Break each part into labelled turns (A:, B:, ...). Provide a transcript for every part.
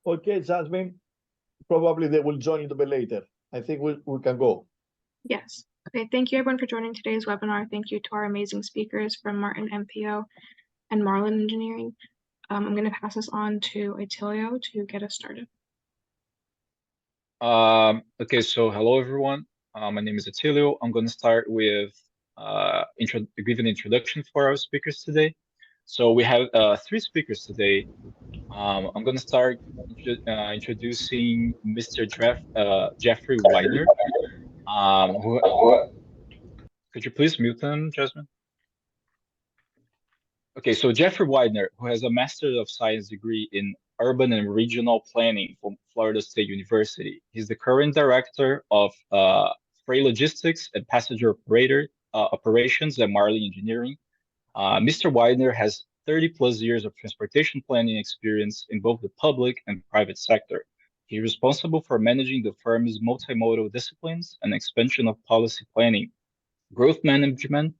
A: Okay, Jasmine, probably they will join a little bit later. I think we can go.
B: Yes. Okay, thank you everyone for joining today's webinar. Thank you to our amazing speakers from Martin MPO and Marlin Engineering. I'm going to pass this on to Atilio to get us started.
C: Okay, so hello everyone. My name is Atilio. I'm going to start with give an introduction for our speakers today. So we have three speakers today. I'm going to start introducing Mr. Jeffrey Weidner. Could you please mute him, Jasmine? Okay, so Jeffrey Weidner, who has a Master of Science degree in Urban and Regional Planning from Florida State University. He's the current director of freight logistics and passenger operations at Marlin Engineering. Mr. Weidner has 30 plus years of transportation planning experience in both the public and private sector. He's responsible for managing the firm's multimodal disciplines and expansion of policy planning, growth management,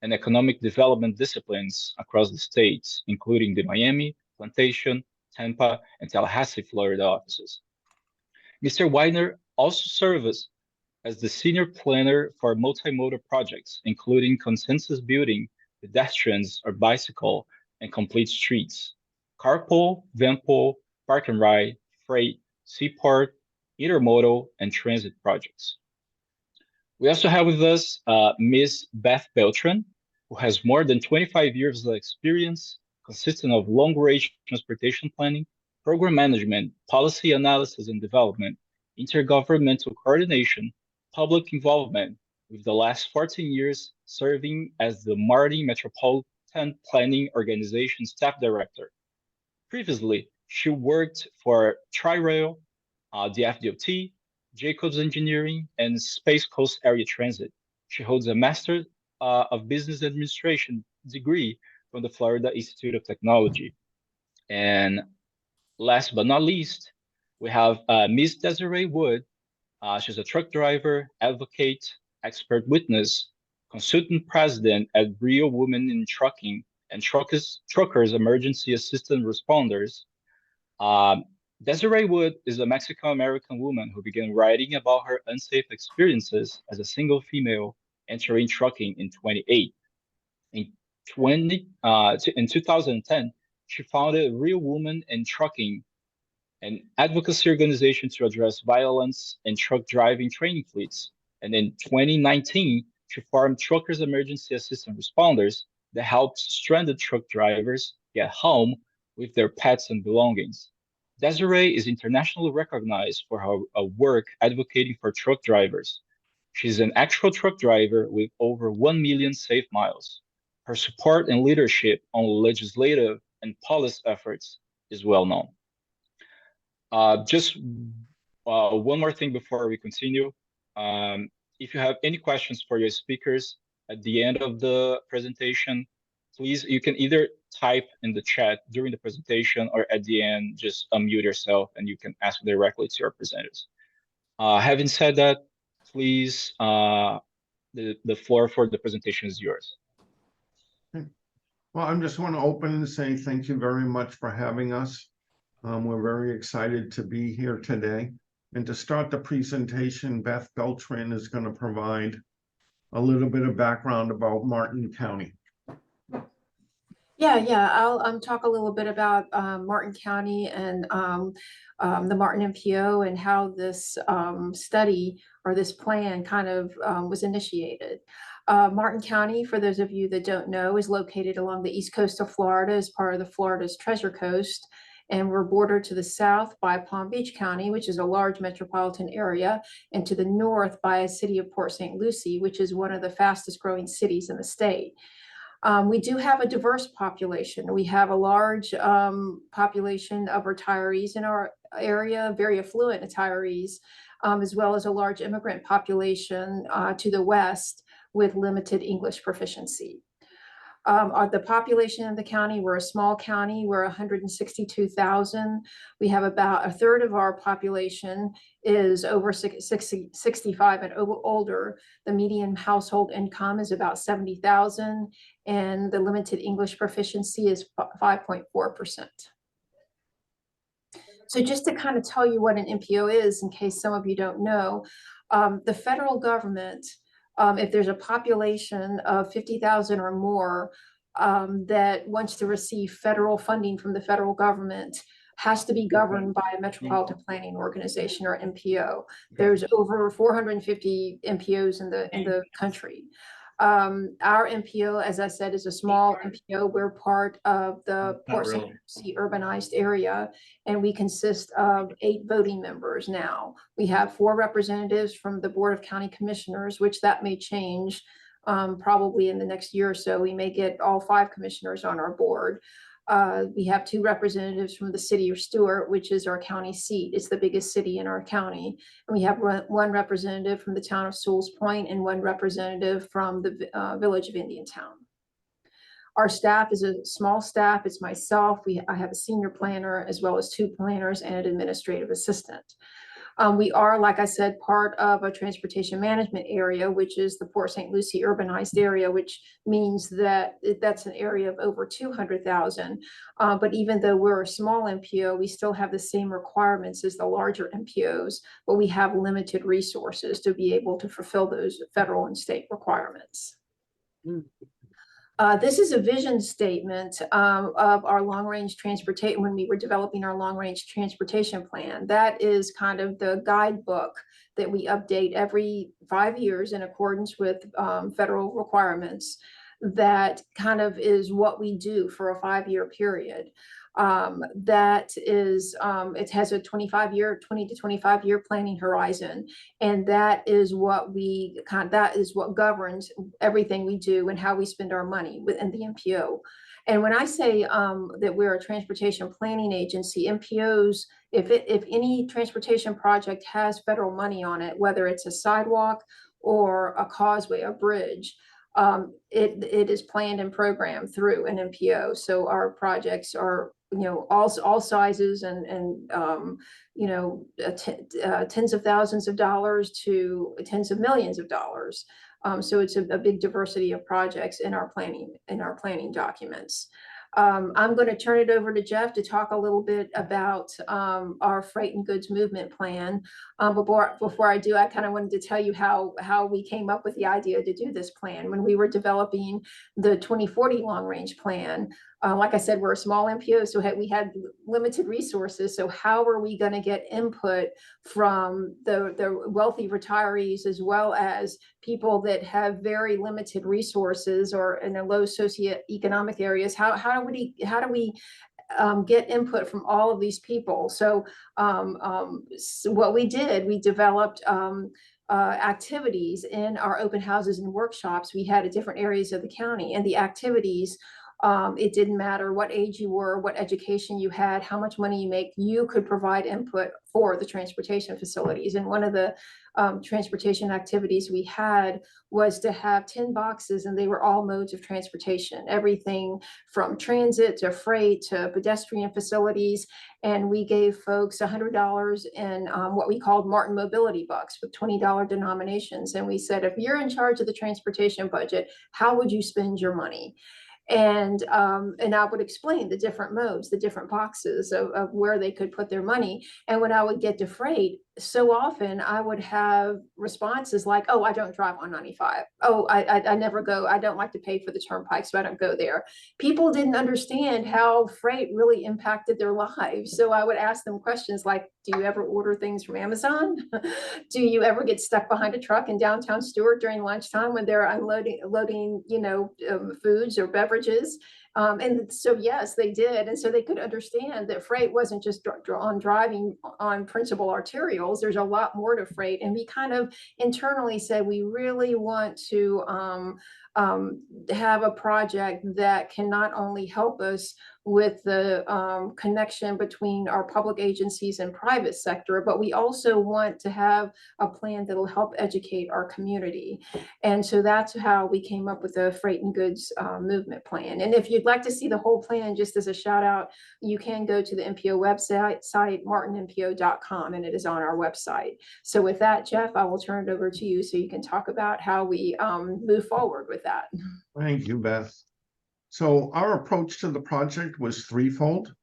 C: and economic development disciplines across the states, including the Miami, Plantation, Tampa, and Tallahassee, Florida offices. Mr. Weidner also serves as the senior planner for multimodal projects, including consensus building, pedestrians or bicycle, and complete streets, carpool, vanpool, park and ride, freight, seaport, intermodal, and transit projects. We also have with us Ms. Beth Beltran, who has more than 25 years of experience consisting of long-range transportation planning, program management, policy analysis and development, intergovernmental coordination, public involvement, with the last 14 years serving as the Martin Metropolitan Planning Organization Staff Director. Previously, she worked for Tri-Rail, the FDOT, Jacobs Engineering, and Space Coast Area Transit. She holds a Master of Business Administration degree from the Florida Institute of Technology. And last but not least, we have Ms. Desiree Wood. She's a truck driver, advocate, expert witness, consultant president at Real Women in Trucking and Truckers Emergency Assistant Responders. Desiree Wood is a Mexican-American woman who began writing about her unsafe experiences as a single female entering trucking in 2008. In 2010, she founded Real Women in Trucking, an advocacy organization to address violence in truck driving training fleets. And in 2019, she formed Truckers Emergency Assistant Responders that helps stranded truck drivers get home with their pets and belongings. Desiree is internationally recognized for her work advocating for truck drivers. She's an actual truck driver with over 1 million safe miles. Her support and leadership on legislative and policy efforts is well known. Just one more thing before we continue. If you have any questions for your speakers at the end of the presentation, please, you can either type in the chat during the presentation or at the end, just unmute yourself and you can ask directly to your presenters. Having said that, please, the floor for the presentation is yours.
D: Well, I just want to open and say thank you very much for having us. We're very excited to be here today. And to start the presentation, Beth Beltran is going to provide a little bit of background about Martin County.
E: Yeah, I'll talk a little bit about Martin County and the Martin MPO and how this study or this plan kind of was initiated. Martin County, for those of you that don't know, is located along the east coast of Florida as part of the Florida's Treasure Coast. And we're bordered to the south by Palm Beach County, which is a large metropolitan area, and to the north by a city of Port St. Lucie, which is one of the fastest growing cities in the state. We do have a diverse population. We have a large population of retirees in our area, very affluent retirees, as well as a large immigrant population to the west with limited English proficiency. The population of the county, we're a small county, we're 162,000. We have about a third of our population is over 65 and older. The median household income is about 70,000 and the limited English proficiency is 5.4%. So just to kind of tell you what an MPO is, in case some of you don't know, the federal government, if there's a population of 50,000 or more that wants to receive federal funding from the federal government, has to be governed by a Metropolitan Planning Organization, or MPO. There's over 450 MPOs in the country. Our MPO, as I said, is a small MPO. We're part of the Port St. Lucie urbanized area, and we consist of 8 voting members now. We have 4 representatives from the Board of County Commissioners, which that may change probably in the next year or so. We may get all 5 commissioners on our board. We have 2 representatives from the city of Stewart, which is our county seat. It's the biggest city in our county. And we have 1 representative from the town of Sewell's Point and 1 representative from the village of Indiantown. Our staff is a small staff. It's myself. I have a senior planner, as well as 2 planners and an administrative assistant. We are, like I said, part of a transportation management area, which is the Port St. Lucie urbanized area, which means that that's an area of over 200,000. But even though we're a small MPO, we still have the same requirements as the larger MPOs, but we have limited resources to be able to fulfill those federal and state requirements. This is a vision statement of our long-range transportation when we were developing our long-range transportation plan. That is kind of the guidebook that we update every 5 years in accordance with federal requirements. That kind of is what we do for a 5-year period. That is, it has a 20 to 25 year planning horizon. And that is what that is what governs everything we do and how we spend our money within the MPO. And when I say that we're a transportation planning agency, MPOs, if any transportation project has federal money on it, whether it's a sidewalk or a causeway, a bridge, it is planned and programmed through an MPO. So our projects are, all sizes and tens of thousands of dollars to tens of millions of dollars. So it's a big diversity of projects in our planning documents. I'm going to turn it over to Jeff to talk a little bit about our freight and goods movement plan. Before I do, I kind of wanted to tell you how we came up with the idea to do this plan. When we were developing the 2040 long range plan, like I said, we're a small MPO, so we had limited resources. So how are we going to get input from the wealthy retirees, as well as people that have very limited resources or in a low socioeconomic areas? How do we get input from all of these people? So what we did, we developed activities in our open houses and workshops we had at different areas of the county. And the activities, it didn't matter what age you were, what education you had, how much money you make, you could provide input for the transportation facilities. And one of the transportation activities we had was to have 10 boxes, and they were all modes of transportation, everything from transit to freight to pedestrian facilities. And we gave folks $100 in what we called Martin Mobility Bucks with $20 denominations. And we said, if you're in charge of the transportation budget, how would you spend your money? And I would explain the different modes, the different boxes of where they could put their money. And when I would get to freight, so often I would have responses like, oh, I don't drive on 95. Oh, I never go. I don't like to pay for the turnpike, so I don't go there. People didn't understand how freight really impacted their lives. So I would ask them questions like, do you ever order things from Amazon? Do you ever get stuck behind a truck in downtown Stewart during lunchtime when they're loading, foods or beverages? And so, yes, they did. And so they could understand that freight wasn't just on driving on principal arterials. There's a lot more to freight. And we kind of internally said, we really want to have a project that can not only help us with the connection between our public agencies and private sector, but we also want to have a plan that will help educate our community. And so that's how we came up with the freight and goods movement plan. And if you'd like to see the whole plan, just as a shout out, you can go to the MPO website, martinmpo.com, and it is on our website. So with that, Jeff, I will turn it over to you so you can talk about how we move forward with that.
D: Thank you, Beth. So our approach to the project was threefold.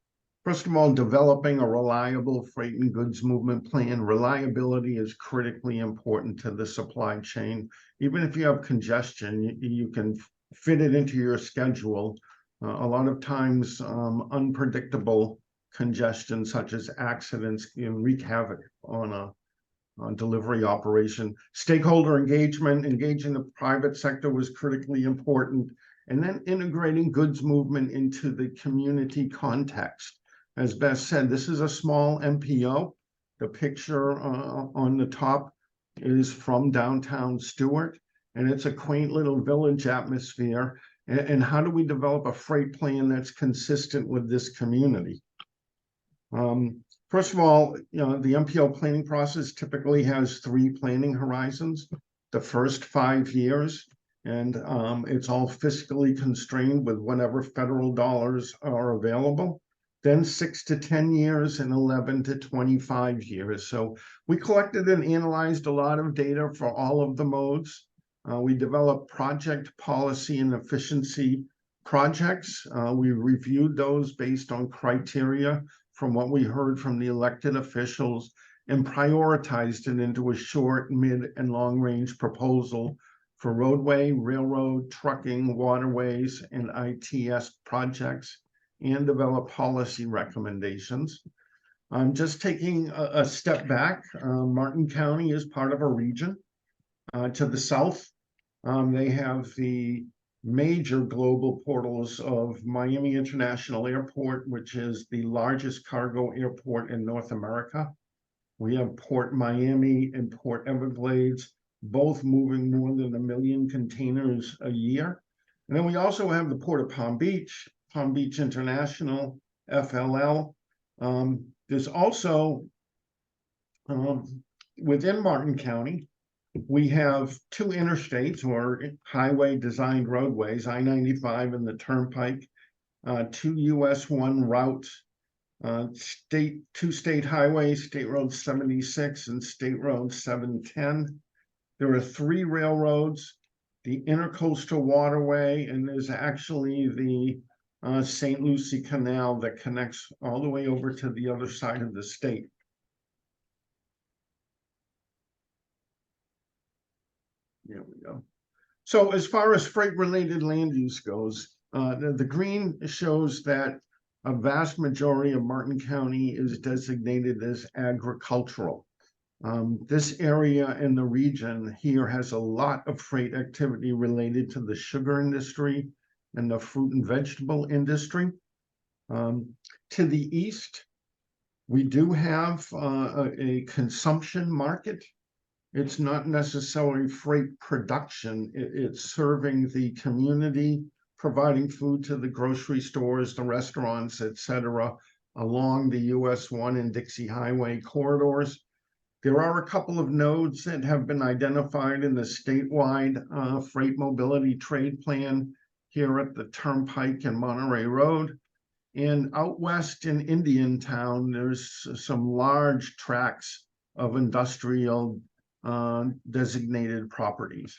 D: First of all, developing a reliable freight and goods movement plan. Reliability is critically important to the supply chain. Even if you have congestion, you can fit it into your schedule. A lot of times, unpredictable congestion, such as accidents, can wreak havoc on a delivery operation. Stakeholder engagement, engaging the private sector was critically important. And then integrating goods movement into the community context. As Beth said, this is a small MPO. The picture on the top is from downtown Stewart, and it's a quaint little village atmosphere. And how do we develop a freight plan that's consistent with this community? First of all, the MPO planning process typically has 3 planning horizons. The first 5 years, and it's all fiscally constrained with whatever federal dollars are available. Then 6 to 10 years and 11 to 25 years. So we collected and analyzed a lot of data for all of the modes. We developed project policy and efficiency projects. We reviewed those based on criteria from what we heard from the elected officials and prioritized it into a short, mid, and long-range proposal for roadway, railroad, trucking, waterways, and ITS projects, and develop policy recommendations. Just taking a step back, Martin County is part of a region. To the south, they have the major global portals of Miami International Airport, which is the largest cargo airport in North America. We have Port Miami and Port Everglades, both moving more than 1 million containers a year. And then we also have the Port of Palm Beach International, FLL. There's also, within Martin County, we have 2 interstates or highway designed roadways, I-95 and the Turnpike, 2 US 1 routes, 2 state highways, State Road 76 and State Road 710. There are 3 railroads, the Intercoastal Waterway, and there's actually the St. Lucie Canal that connects all the way over to the other side of the state. There we go. So as far as freight-related land use goes, the green shows that a vast majority of Martin County is designated as agricultural. This area in the region here has a lot of freight activity related to the sugar industry and the fruit and vegetable industry. To the east, we do have a consumption market. It's not necessarily freight production. It's serving the community, providing food to the grocery stores, the restaurants, etc., along the US 1 and Dixie Highway corridors. There are a couple of nodes that have been identified in the statewide freight mobility trade plan here at the Turnpike and Monterey Road. And out west in Indiantown, there's some large tracts of industrial designated properties.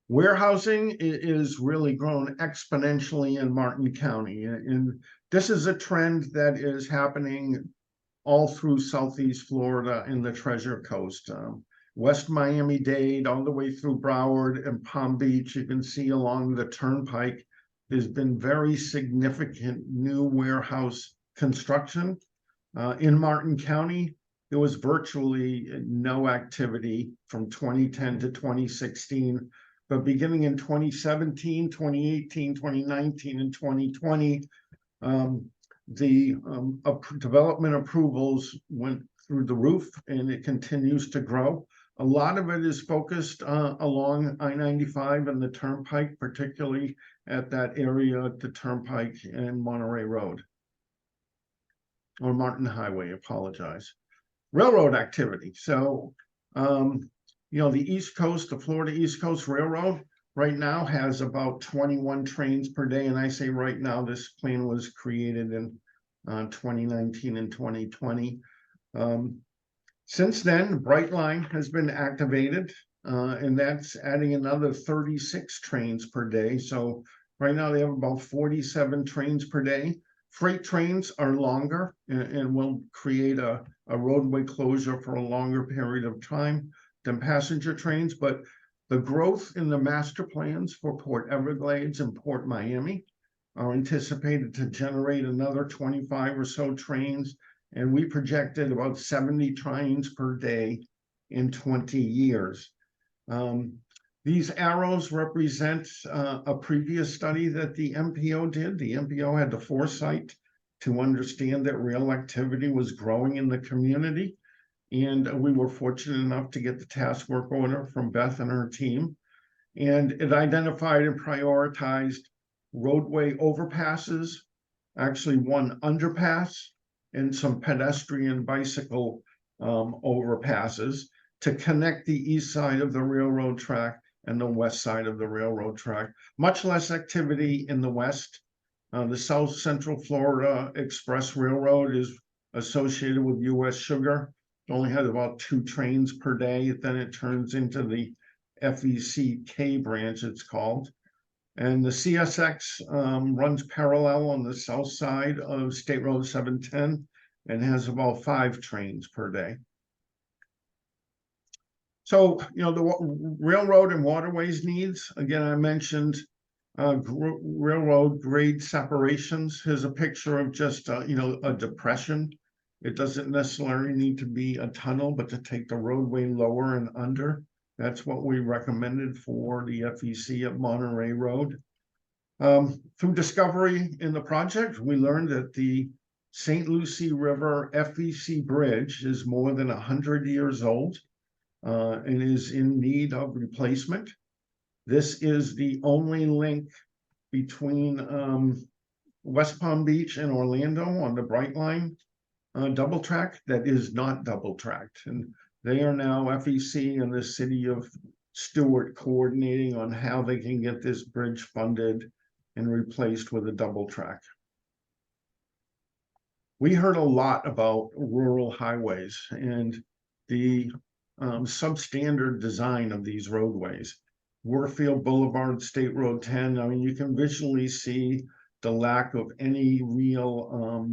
D: Warehousing is really grown exponentially in Martin County. And this is a trend that is happening all through Southeast Florida and the Treasure Coast. West Miami-Dade, all the way through Broward and Palm Beach. You can see along the Turnpike, there's been very significant new warehouse construction. In Martin County, there was virtually no activity from 2010 to 2016, but beginning in 2017, 2018, 2019, and 2020, the development approvals went through the roof, and it continues to grow. A lot of it is focused along I-95 and the Turnpike, particularly at that area at the Turnpike and Monterey Road, or Martin Highway, apologize. Railroad activity. So, the East Coast, the Florida East Coast Railroad right now has about 21 trains per day. And I say right now, this plan was created in 2019 and 2020. Since then, Brightline has been activated, and that's adding another 36 trains per day. So Right now, they have about 47 trains per day. Freight trains are longer and will create a roadway closure for a longer period of time than passenger trains. But the growth in the master plans for Port Everglades and Port Miami are anticipated to generate another 25 or so trains. And we projected about 70 trains per day in 20 years. These arrows represent a previous study that the MPO did. The MPO had the foresight to understand that rail activity was growing in the community. And we were fortunate enough to get the task work order from Beth and her team. And it identified and prioritized roadway overpasses, actually one underpass, and some pedestrian bicycle overpasses to connect the east side of the railroad track and the west side of the railroad track. Much less activity in the west. The South Central Florida Express Railroad is associated with U.S. Sugar. It only has about 2 trains per day. Then it turns into the FECK branch, it's called. And the CSX runs parallel on the south side of State Road 710 and has about 5 trains per day. So, the railroad and waterways needs, again, I mentioned railroad grade separations. Here's a picture of just, a depression. It doesn't necessarily need to be a tunnel, but to take the roadway lower and under. That's what we recommended for the FEC at Monterey Road. Through discovery in the project, we learned that the St. Lucie River FEC bridge is more than 100 years old. And is in need of replacement. This is the only link between West Palm Beach and Orlando on the Brightline double track that is not double tracked. And they are now FEC and the city of Stewart coordinating on how they can get this bridge funded and replaced with a double track. We heard a lot about rural highways and the substandard design of these roadways. Warfield Boulevard, State Road 10, I mean, you can visually see the lack of any real,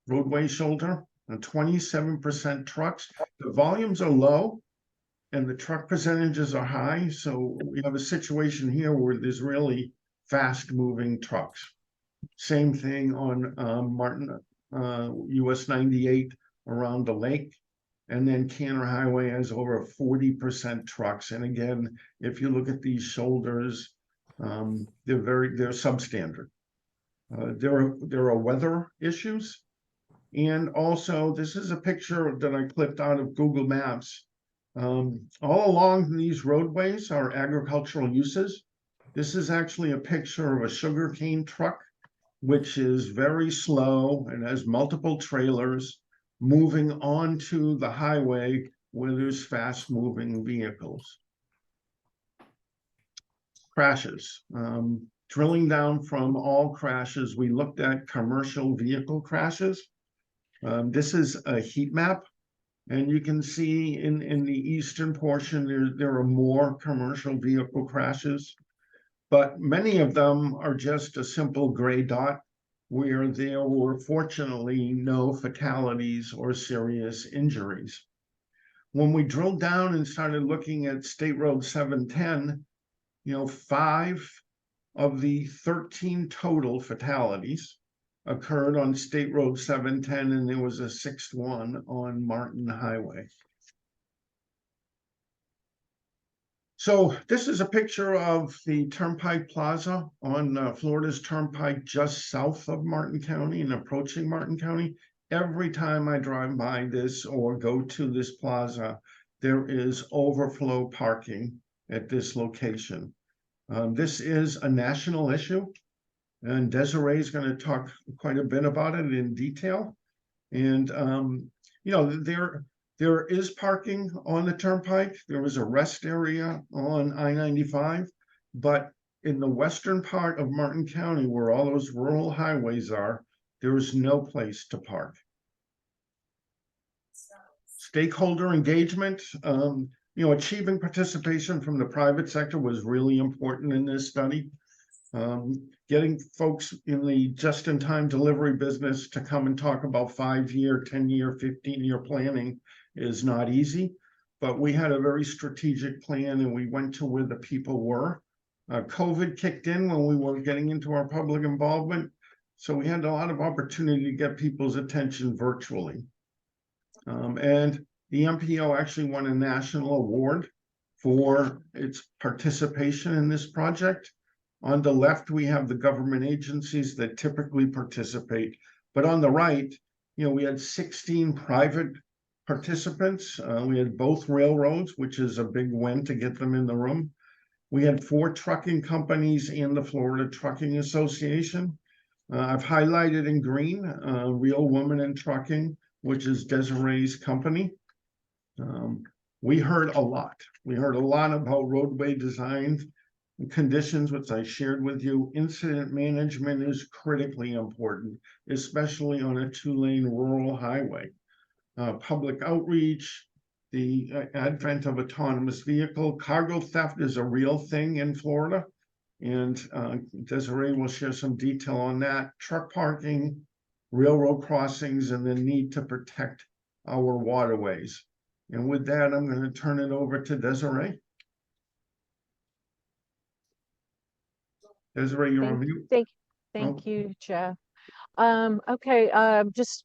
D: roadway shoulder, 27% trucks. The volumes are low and the truck percentages are high. So we have a situation here where there's really fast moving trucks. Same thing on Martin, US 98 around the lake, and then Canner Highway has over 40% trucks. And again, if you look at these shoulders, they're substandard. There are weather issues, and also this is a picture that I clipped out of Google Maps. All along these roadways are agricultural uses. This is actually a picture of a sugarcane truck, which is very slow and has multiple trailers moving onto the highway where there's fast moving vehicles. Crashes. Drilling down from all crashes, we looked at commercial vehicle crashes. This is a heat map, and you can see in the eastern portion, there are more commercial vehicle crashes, but many of them are just a simple gray dot where there were fortunately no fatalities or serious injuries. When we drilled down and started looking at State Road 710, 5 of the 13 total fatalities occurred on State Road 710, and there was a 6th one on Martin Highway. So this is a picture of the Turnpike Plaza on Florida's Turnpike just south of Martin County and approaching Martin County. Every time I drive by this or go to this plaza, there is overflow parking at this location. This is a national issue, and Desiree is going to talk quite a bit about it in detail. And, there is parking on the Turnpike. There was a rest area on I-95, but in the western part of Martin County, where all those rural highways are, there is no place to park. Stakeholder engagement. achieving participation from the private sector was really important in this study. Getting folks in the just-in-time delivery business to come and talk about 5-year, 10-year, 15-year planning is not easy, but we had a very strategic plan and we went to where the people were. COVID kicked in when we were getting into our public involvement, so we had a lot of opportunity to get people's attention virtually. And the MPO actually won a national award for its participation in this project. On the left, we have the government agencies that typically participate, but on the right, we had 16 private participants. We had both railroads, which is a big win to get them in the room. We had 4 trucking companies and the Florida Trucking Association. I've highlighted in green, Real Women in Trucking, which is Desiree's company. We heard a lot. We heard a lot about roadway design and conditions, which I shared with you. Incident management is critically important, especially on a 2-lane rural highway. Public outreach, the advent of autonomous vehicle, cargo theft is a real thing in Florida. And Desiree will share some detail on that. Truck parking, railroad crossings, and the need to protect our waterways. And with that, I'm going to turn it over to Desiree. Desiree, you're on mute.
F: Thank you, Jeff. Okay, just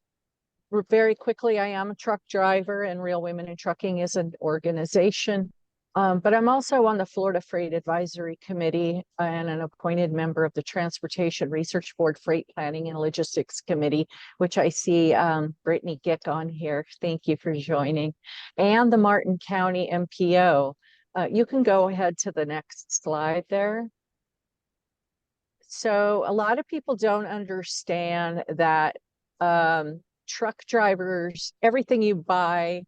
F: very quickly, I am a truck driver, and Real Women in Trucking is an organization. But I'm also on the Florida Freight Advisory Committee and an appointed member of the Transportation Research Board Freight Planning and Logistics Committee, which I see Brittany Gick on here. Thank you for joining. And the Martin County MPO. You can go ahead to the next slide there. So a lot of people don't understand that truck drivers, everything you buy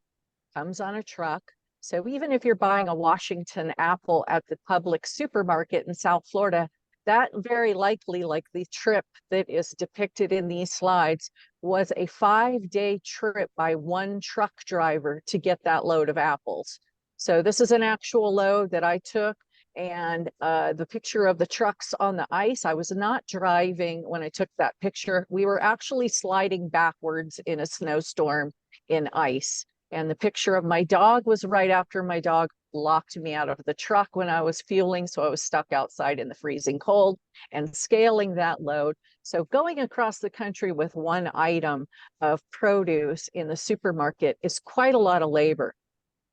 F: comes on a truck. So even if you're buying a Washington apple at the public supermarket in South Florida, that very likely, like the trip that is depicted in these slides, was a 5-day trip by one truck driver to get that load of apples. So this is an actual load that I took. And the picture of the trucks on the ice, I was not driving when I took that picture. We were actually sliding backwards in a snowstorm in ice. And the picture of my dog was right after my dog locked me out of the truck when I was fueling. So I was stuck outside in the freezing cold and scaling that load. So going across the country with one item of produce in the supermarket is quite a lot of labor.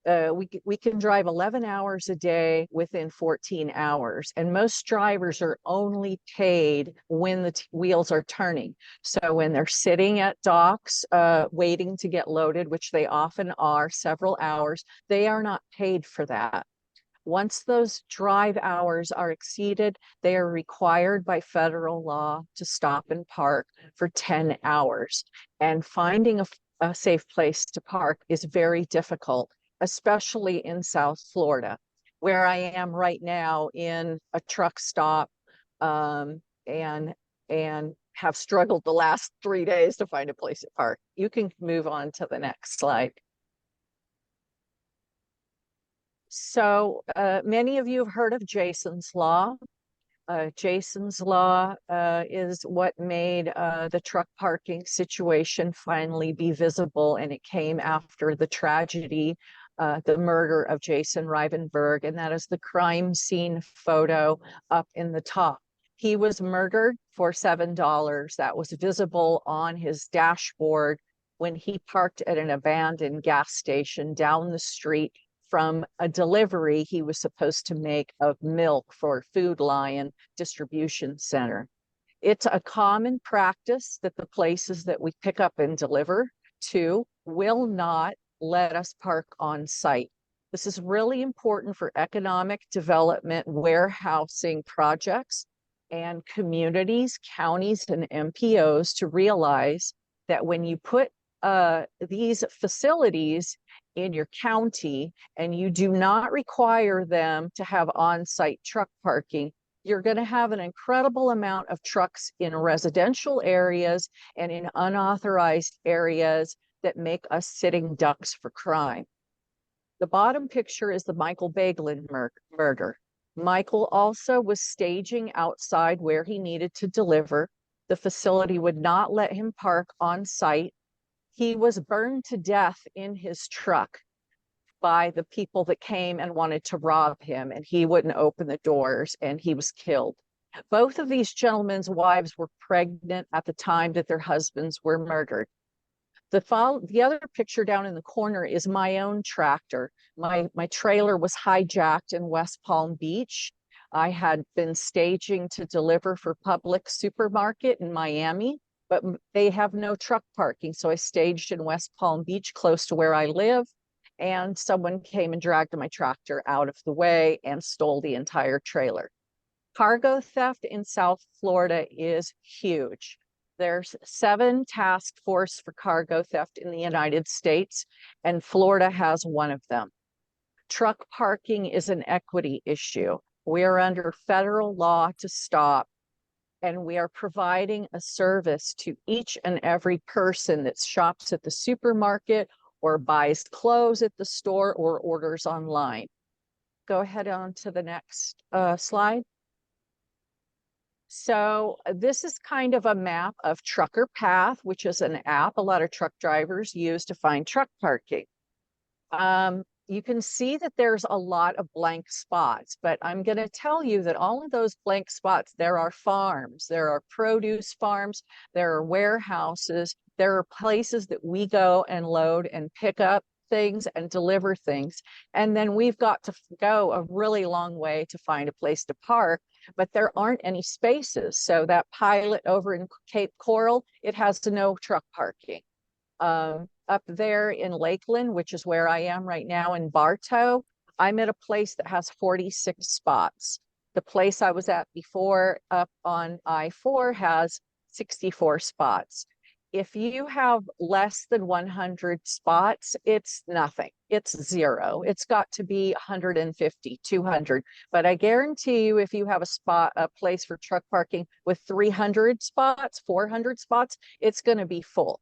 F: We can drive 11 hours a day within 14 hours, and most drivers are only paid when the wheels are turning. So when they're sitting at docks waiting to get loaded, which they often are several hours, they are not paid for that. Once those drive hours are exceeded, they are required by federal law to stop and park for 10 hours. And finding a safe place to park is very difficult, especially in South Florida, where I am right now in a truck stop and have struggled the last 3 days to find a place to park. You can move on to the next slide. So many of you have heard of Jason's Law. Jason's Law is what made the truck parking situation finally be visible, and it came after the tragedy, the murder of Jason Rivenberg, and that is the crime scene photo up in the top. He was murdered for $7. That was visible on his dashboard when he parked at an abandoned gas station down the street from a delivery he was supposed to make of milk for Food Lion Distribution Center. It's a common practice that the places that we pick up and deliver to will not let us park on site. This is really important for economic development, warehousing projects, and communities, counties, and MPOs to realize that when you put these facilities in your county and you do not require them to have on-site truck parking, you're going to have an incredible amount of trucks in residential areas and in unauthorized areas that make us sitting ducks for crime. The bottom picture is the Michael Bagelin murder. Michael also was staging outside where he needed to deliver. The facility would not let him park on site. He was burned to death in his truck by the people that came and wanted to rob him, and he wouldn't open the doors, and he was killed. Both of these gentlemen's wives were pregnant at the time that their husbands were murdered. The other picture down in the corner is my own tractor. My trailer was hijacked in West Palm Beach. I had been staging to deliver for Publix supermarket in Miami, but they have no truck parking. So I staged in West Palm Beach, close to where I live. And someone came and dragged my tractor out of the way and stole the entire trailer. Cargo theft in South Florida is huge. There's 7 task force for cargo theft in the United States, and Florida has one of them. Truck parking is an equity issue. We are under federal law to stop, and we are providing a service to each and every person that shops at the supermarket or buys clothes at the store or orders online. Go ahead on to the next slide. So this is kind of a map of Trucker Path, which is an app a lot of truck drivers use to find truck parking. You can see that there's a lot of blank spots, but I'm going to tell you that all of those blank spots, there are farms, there are produce farms, there are warehouses, there are places that we go and load and pick up things and deliver things. And then we've got to go a really long way to find a place to park, but there aren't any spaces. So that pilot over in Cape Coral, it has no truck parking. Up there in Lakeland, which is where I am right now in Bartow, I'm at a place that has 46 spots. The place I was at before up on I-4 has 64 spots. If you have less than 100 spots, it's nothing. It's zero. It's got to be 150, 200. But I guarantee you, if you have a place for truck parking with 300 spots, 400 spots, it's going to be full.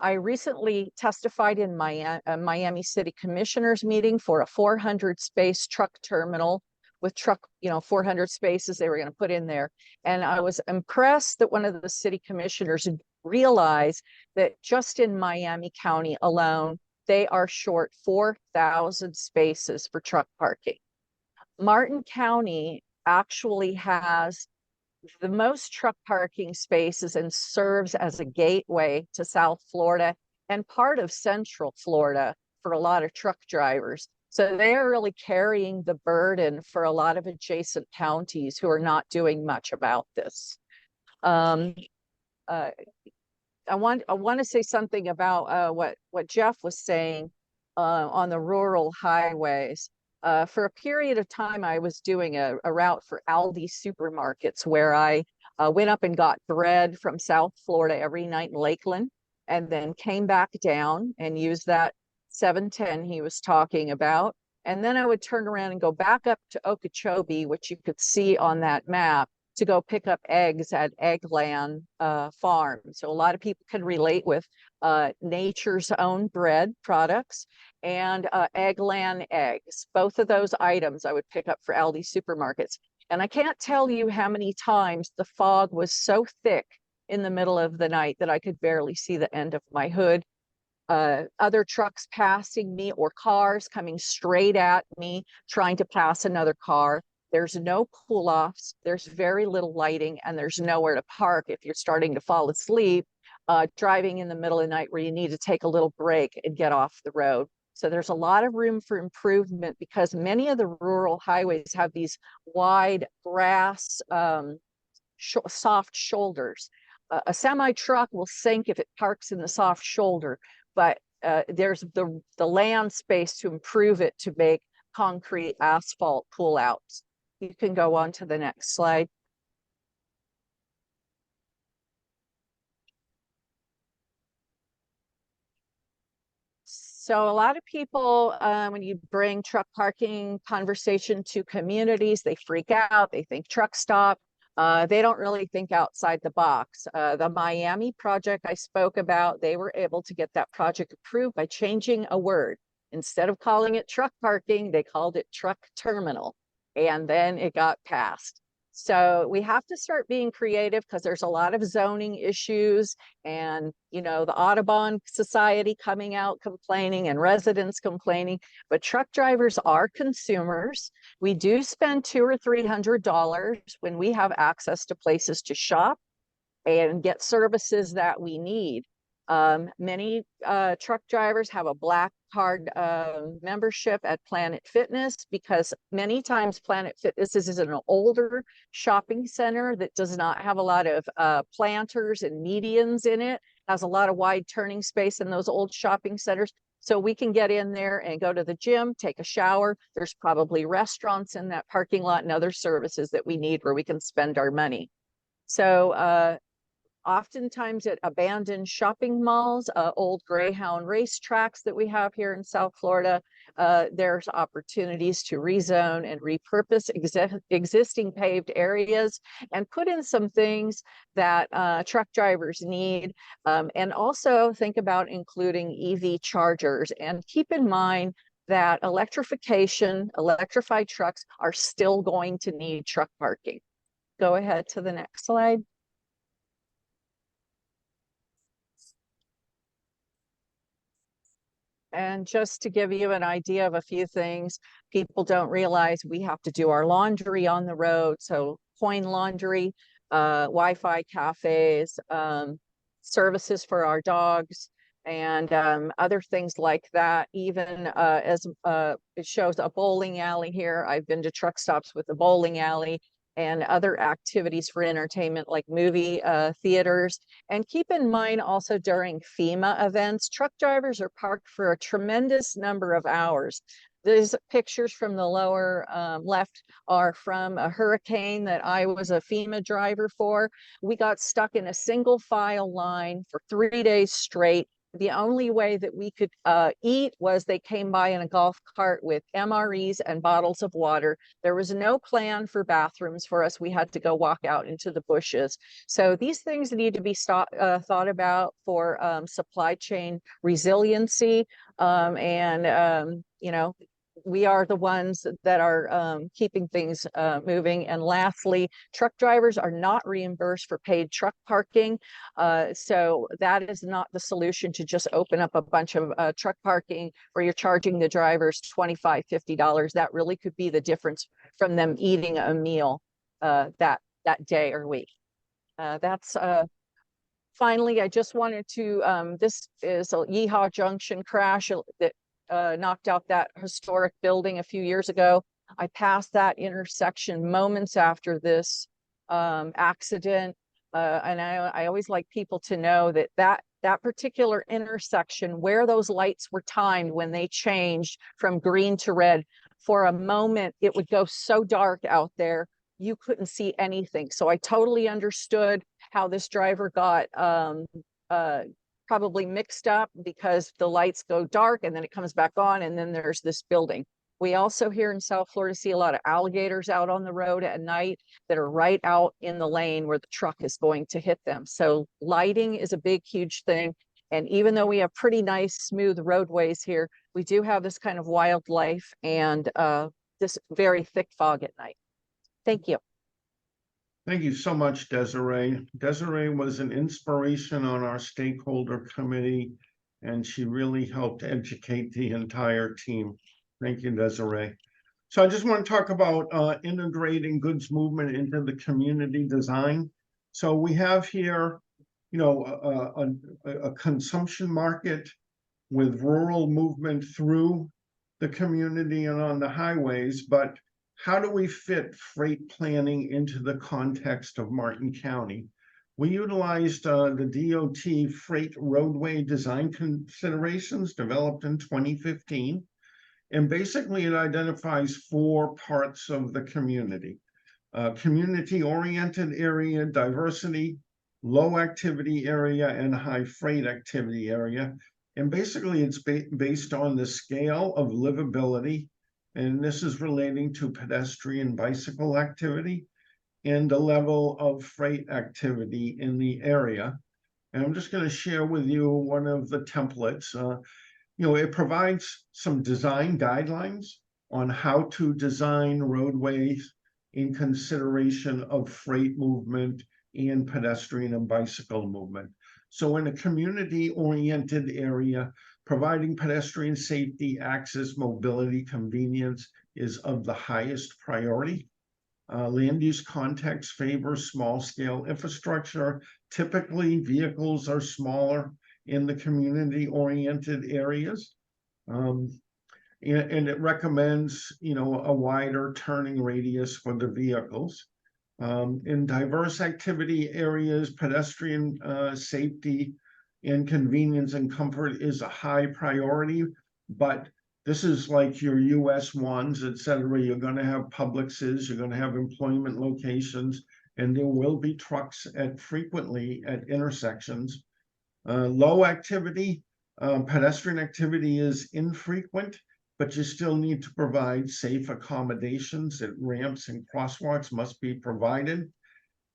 F: I recently testified in my Miami City Commissioners meeting for a 400 space truck terminal with 400 spaces they were going to put in there. And I was impressed that one of the city commissioners realized that just in Miami County alone, they are short 4,000 spaces for truck parking. Martin County actually has the most truck parking spaces and serves as a gateway to South Florida and part of Central Florida for a lot of truck drivers. So they are really carrying the burden for a lot of adjacent counties who are not doing much about this. I want to say something about what Jeff was saying on the rural highways. For a period of time, I was doing a route for Aldi supermarkets where I went up and got bread from South Florida every night in Lakeland, and then came back down and used that 710 he was talking about. And then I would turn around and go back up to Okeechobee, which you could see on that map, to go pick up eggs at Eggland Farm. So a lot of people can relate with Nature's Own bread products and Eggland eggs. Both of those items I would pick up for Aldi supermarkets. And I can't tell you how many times the fog was so thick in the middle of the night that I could barely see the end of my hood. Other trucks passing me or cars coming straight at me, trying to pass another car. There's no pull-offs, there's very little lighting, and there's nowhere to park if you're starting to fall asleep, driving in the middle of the night where you need to take a little break and get off the road. So there's a lot of room for improvement because many of the rural highways have these wide grass, soft shoulders. A semi-truck will sink if it parks in the soft shoulder, but there's the land space to improve it to make concrete asphalt pull-outs. You can go on to the next slide. So a lot of people, when you bring truck parking conversation to communities, they freak out, they think truck stop. They don't really think outside the box. The Miami project I spoke about, they were able to get that project approved by changing a word. Instead of calling it truck parking, they called it truck terminal. And then it got passed. So we have to start being creative because there's a lot of zoning issues and, you know, the Audubon Society coming out complaining and residents complaining, but truck drivers are consumers. We do spend $200 or $300 when we have access to places to shop and get services that we need. Many truck drivers have a black card membership at Planet Fitness because many times Planet Fitness is an older shopping center that does not have a lot of planters and medians in it, has a lot of wide turning space in those old shopping centers. So we can get in there and go to the gym, take a shower. There's probably restaurants in that parking lot and other services that we need where we can spend our money. So oftentimes at abandoned shopping malls, old Greyhound racetracks that we have here in South Florida, there's opportunities to rezone and repurpose existing paved areas and put in some things that truck drivers need. And also think about including EV chargers, and keep in mind that electrified trucks are still going to need truck parking. Go ahead to the next slide. And just to give you an idea of a few things, people don't realize we have to do our laundry on the road. So coin laundry, Wi-Fi cafes, services for our dogs, and other things like that. Even as it shows a bowling alley here. I've been to truck stops with the bowling alley and other activities for entertainment like movie theaters. And keep in mind also during FEMA events, truck drivers are parked for a tremendous number of hours. These pictures from the lower left are from a hurricane that I was a FEMA driver for. We got stuck in a single file line for 3 days straight. The only way that we could eat was they came by in a golf cart with MREs and bottles of water. There was no plan for bathrooms for us. We had to go walk out into the bushes. So these things need to be thought about for supply chain resiliency. You know, we are the ones that are keeping things moving. And lastly, truck drivers are not reimbursed for paid truck parking. So that is not the solution, to just open up a bunch of truck parking where you're charging the drivers $25, $50. That really could be the difference from them eating a meal that day or week. Finally, I just wanted to, this is a Yeehaw Junction crash that knocked out that historic building a few years ago. I passed that intersection moments after this accident. And I always like people to know that particular intersection where those lights were timed when they changed from green to red, for a moment, it would go so dark out there, you couldn't see anything. So I totally understood how this driver got probably mixed up, because the lights go dark and then it comes back on, and then there's this building. We also here in South Florida see a lot of alligators out on the road at night that are right out in the lane where the truck is going to hit them. So lighting is a big, huge thing. And even though we have pretty nice, smooth roadways here, we do have this kind of wildlife and this very thick fog at night. Thank you.
D: Thank you so much, Desiree. Desiree was an inspiration on our stakeholder committee, and she really helped educate the entire team. Thank you, Desiree. So I just want to talk about integrating goods movement into the community design. So we have here, you know, a consumption market with rural movement through the community and on the highways, but how do we fit freight planning into the context of Martin County? We utilized the DOT freight roadway design considerations developed in 2015. And basically it identifies 4 parts of the community: community-oriented area, diversity, low activity area, and high freight activity area. And basically it's based on the scale of livability, and this is relating to pedestrian bicycle activity and the level of freight activity in the area. And I'm just going to share with you one of the templates. it provides some design guidelines on how to design roadways in consideration of freight movement and pedestrian and bicycle movement. So in a community-oriented area, providing pedestrian safety, access, mobility, convenience is of the highest priority. Land use context favors small-scale infrastructure. Typically, vehicles are smaller in the community-oriented areas. And it recommends, a wider turning radius for the vehicles. In diverse activity areas, pedestrian safety and convenience and comfort is a high priority, but this is like your US ones, et cetera. You're going to have Publixes, you're going to have employment locations, and there will be trucks frequently at intersections. Low activity, pedestrian activity is infrequent, but you still need to provide safe accommodations that ramps and crosswalks must be provided.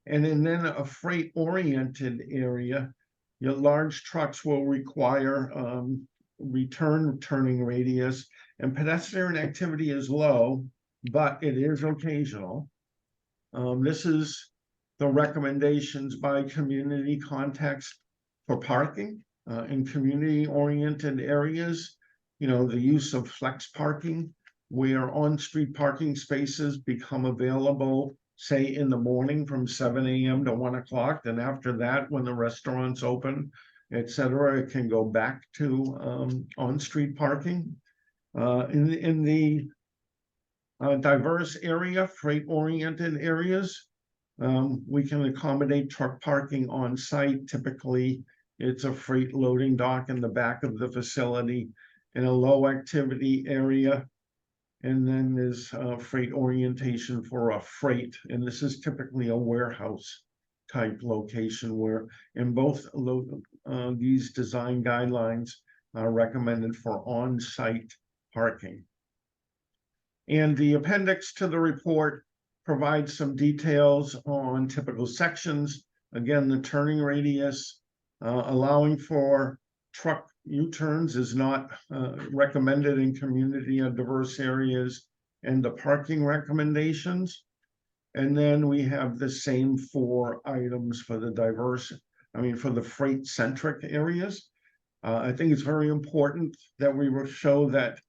D: And then a freight-oriented area, your large trucks will require turning radius, and pedestrian activity is low, but it is occasional. This is the recommendations by community context for parking in community-oriented areas. The use of flex parking, where on-street parking spaces become available, say in the morning from 7 a.m. to 1 o'clock. Then after that, when the restaurants open, et cetera, it can go back to on-street parking. In the diverse area, freight-oriented areas, we can accommodate truck parking on site. Typically, it's a freight loading dock in the back of the facility in a low activity area. And then there's freight orientation for a freight. And this is typically a warehouse type location where in both these design guidelines are recommended for on-site parking. And the appendix to the report provides some details on typical sections. Again, the turning radius, allowing for truck U-turns is not recommended in community or diverse areas, and the parking recommendations. And then we have the same 4 items for the for the freight-centric areas. I think it's very important that we will show that,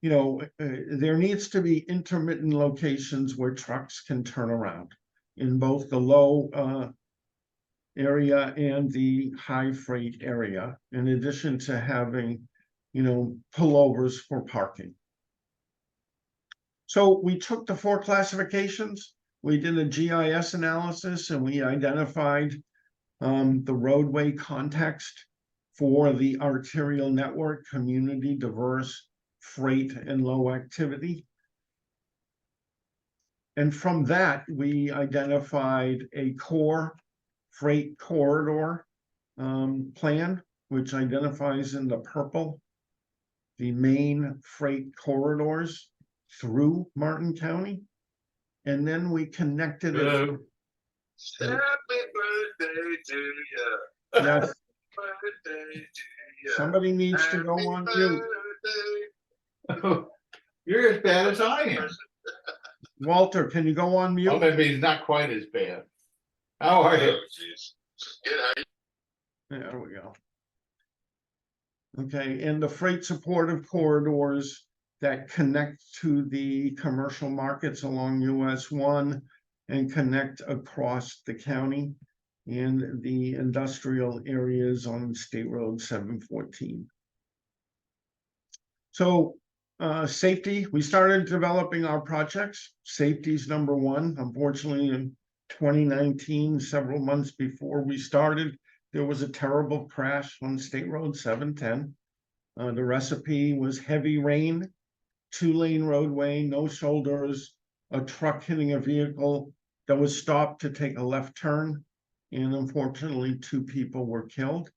D: there needs to be intermittent locations where trucks can turn around in both the low area and the high freight area, in addition to having, pullovers for parking. So we took the 4 classifications, we did a GIS analysis, and we identified the roadway context for the arterial network, community, diverse, freight, and low activity. And from that, we identified a core freight corridor plan, which identifies in the purple the main freight corridors through Martin County. And then we connected it.
G: Happy birthday to you.
D: Yes.
G: Birthday to you.
D: Somebody needs to go on mute.
G: You're as bad as I am.
D: Walter, can you go on mute?
G: Oh, maybe he's not quite as bad. How are you?
D: There we go. Okay, and the freight supportive corridors that connect to the commercial markets along US 1 and connect across the county and the industrial areas on State Road 714. So safety, we started developing our projects. Safety is number 1. Unfortunately, in 2019, several months before we started, there was a terrible crash on State Road 710. The recipe was heavy rain, 2-lane roadway, no shoulders, a truck hitting a vehicle that was stopped to take a left turn, and unfortunately 2 people were killed.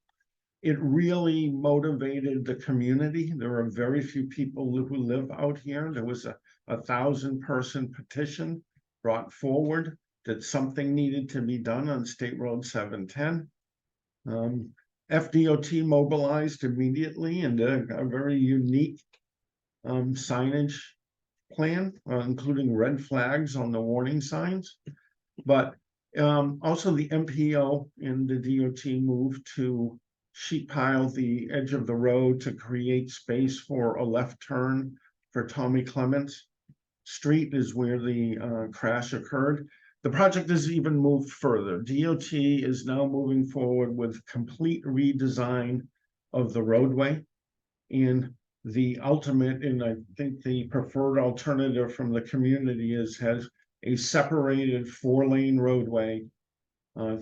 D: It really motivated the community. There are very few people who live out here. There was a 1,000-person petition brought forward that something needed to be done on State Road 710. FDOT mobilized immediately and did a very unique signage plan, including red flags on the warning signs. But also the MPO and the DOT moved to sheet pile the edge of the road to create space for a left turn for Tommy Clements Street is where the crash occurred. The project has even moved further. DOT is now moving forward with complete redesign of the roadway. And the ultimate, and I think the preferred alternative from the community has a separated 4-lane roadway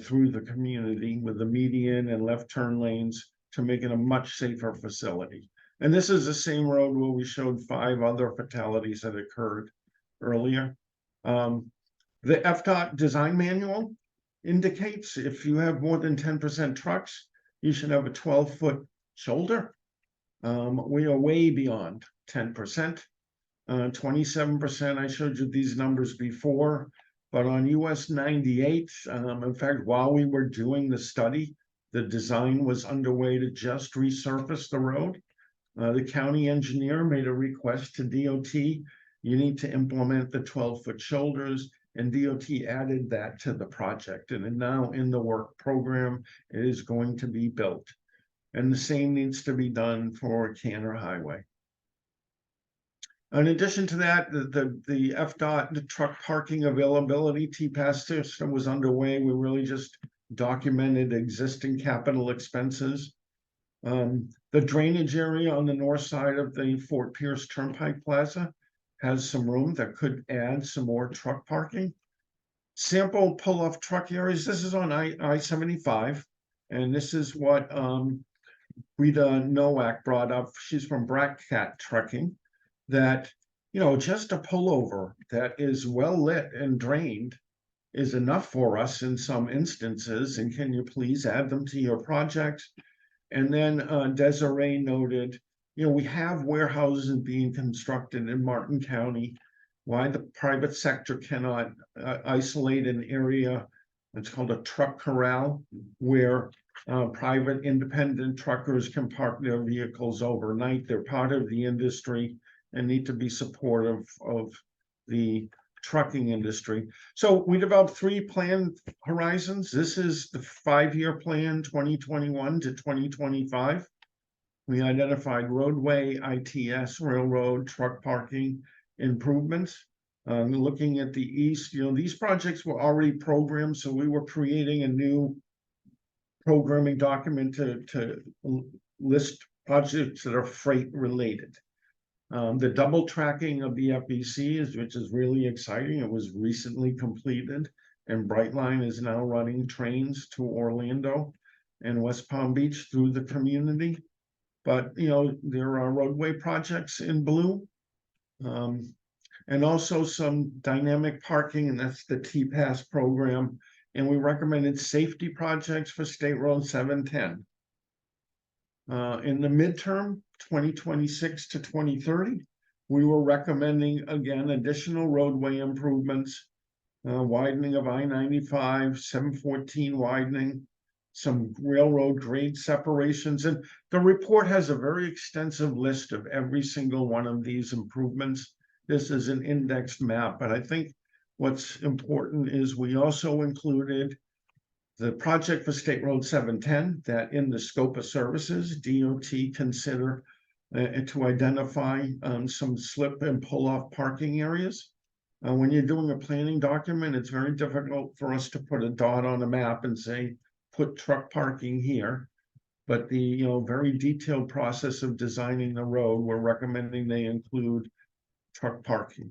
D: through the community with the median and left turn lanes to make it a much safer facility. And this is the same road where we showed 5 other fatalities that occurred earlier. The FDOT design manual indicates if you have more than 10% trucks, you should have a 12-foot shoulder. We are way beyond 10%. 27%, I showed you these numbers before, but on US 98, in fact, while we were doing the study, the design was underway to just resurface the road. The county engineer made a request to DOT. You need to implement the 12-foot shoulders, and DOT added that to the project. And now in the work program, it is going to be built. And the same needs to be done for Canner Highway. In addition to that, the FDOT, the truck parking availability TPAS system was underway. We really just documented existing capital expenses. The drainage area on the north side of the Fort Pierce Turnpike Plaza has some room that could add some more truck parking. Sample pull-off truck areas. This is on I-75, and this is what Rita Nowak brought up. She's from Blackcat Trucking. That, you know, just a pullover that is well lit and drained is enough for us in some instances. And can you please add them to your project? And then Desiree noted, you know, we have warehouses being constructed in Martin County. Why the private sector cannot isolate an area, it's called a truck corral, where private independent truckers can park their vehicles overnight. They're part of the industry and need to be supportive of the trucking industry. So we developed 3 plan horizons. This is the 5-year plan, 2021 to 2025. We identified roadway, ITS, railroad, truck parking improvements. Looking at the east, you know, these projects were already programmed, so we were creating a new programming document to list projects that are freight related. The double tracking of the FEC which is really exciting. It was recently completed, and Brightline is now running trains to Orlando and West Palm Beach through the community. But, you know, there are roadway projects in blue, and also some dynamic parking, and that's the TPAS program. And we recommended safety projects for State Road 710. In the midterm, 2026 to 2030, we were recommending, again, additional roadway improvements, widening of I-95, 714 widening, some railroad grade separations. And the report has a very extensive list of every single one of these improvements. This is an indexed map, but I think what's important is we also included the project for State Road 710, that in the scope of services, DOT consider to identify some slip and pull off parking areas. When you're doing a planning document, it's very difficult for us to put a dot on a map and say, put truck parking here. But the, you know, very detailed process of designing the road, we're recommending they include truck parking.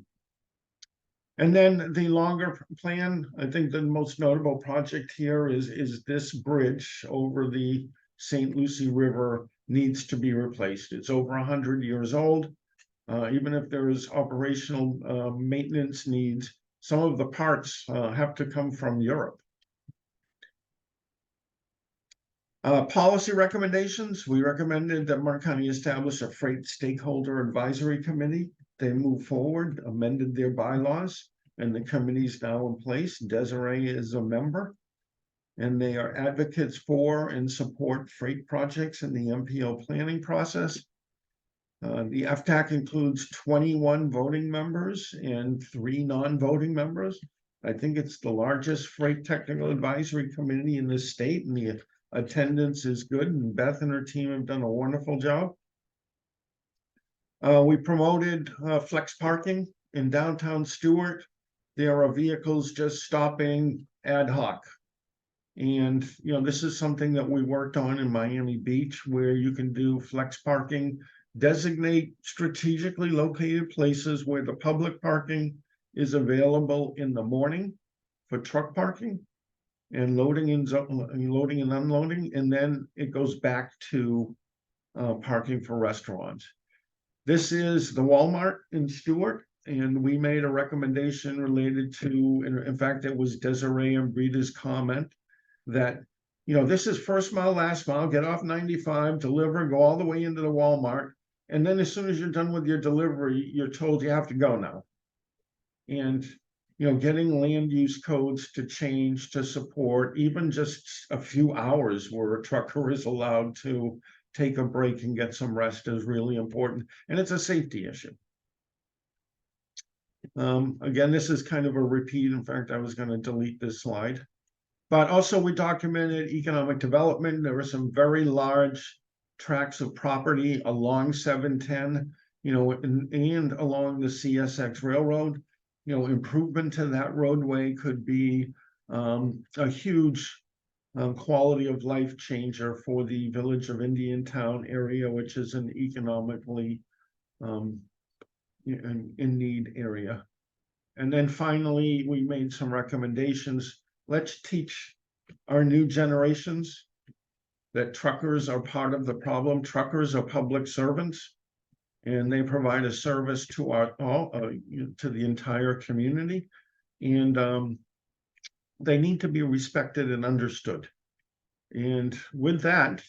D: And then the longer plan, I think the most notable project here is this bridge over the St. Lucie River needs to be replaced. It's over 100 years old. Even if there is operational maintenance needs, some of the parts have to come from Europe. Policy recommendations, we recommended that Martin County establish a freight stakeholder advisory committee. They moved forward, amended their bylaws, and the committee is now in place. Desiree is a member. and they are advocates for and support freight projects in the MPO planning process. The FTAC includes 21 voting members and 3 non-voting members. I think it's the largest freight technical advisory committee in the state, and the attendance is good, and Beth and her team have done a wonderful job. We promoted flex parking in downtown Stewart. There are vehicles just stopping ad hoc. And, this is something that we worked on in Miami Beach, where you can do flex parking, designate strategically located places where the public parking is available in the morning for truck parking and loading and unloading, and then it goes back to parking for restaurants. This is the Walmart in Stewart, and we made a recommendation related to, in fact, it was Desiree and Brita's comment that, this is first mile, last mile, get off 95, deliver, go all the way into the Walmart. And then as soon as you're done with your delivery, you're told you have to go now. And, getting land use codes to change to support even just a few hours where a trucker is allowed to take a break and get some rest is really important. And it's a safety issue. Again, this is kind of a repeat. In fact, I was going to delete this slide. But also we documented economic development. There were some very large tracts of property along 710, and along the CSX Railroad. Improvement to that roadway could be a huge quality of life changer for the village of Indiantown area, which is an economically in need area. And then finally, we made some recommendations. Let's teach our new generations that truckers are part of the problem. Truckers are public servants, and they provide a service to to the entire community, and they need to be respected and understood. And with that,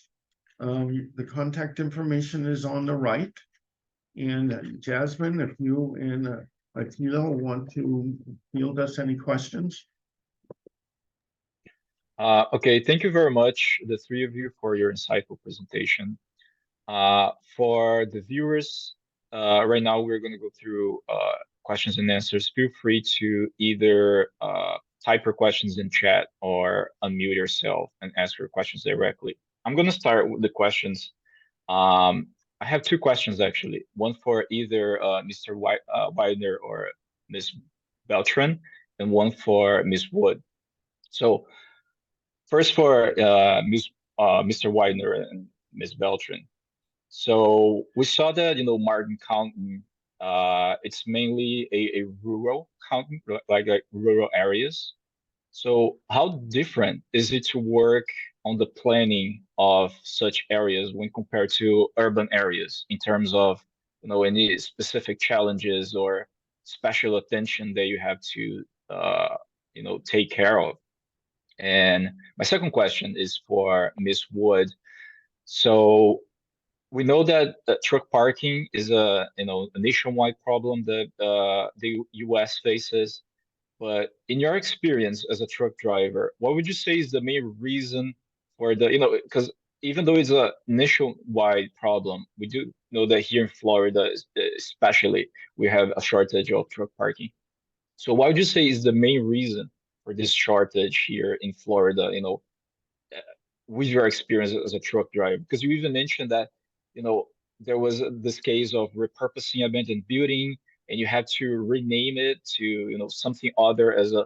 D: the contact information is on the right. And Jasmine, if you and Akila want to field us any questions.
C: Okay, thank you very much, the three of you, for your insightful presentation. For the viewers, right now we're going to go through questions and answers. Feel free to either type your questions in chat or unmute yourself and ask your questions directly. I'm going to start with the questions. I have 2 questions, actually. One for either Mr. Widener or Ms. Beltran, and one for Ms. Wood. So first for Mr. Widener and Ms. Beltran. So we saw that, Martin County, it's mainly a rural county, like rural areas. So how different is it to work on the planning of such areas when compared to urban areas in terms of, any specific challenges or special attention that you have to, take care of? And my second question is for Ms. Wood. So we know that truck parking is a nationwide problem that the U.S. faces. But in your experience as a truck driver, what would you say is the main reason for the, because even though it's a nationwide problem, we do know that here in Florida, especially, we have a shortage of truck parking. So what would you say is the main reason for this shortage here in Florida, with your experience as a truck driver? Because you even mentioned that, there was this case of repurposing abandoned building, and you had to rename it to, something other as a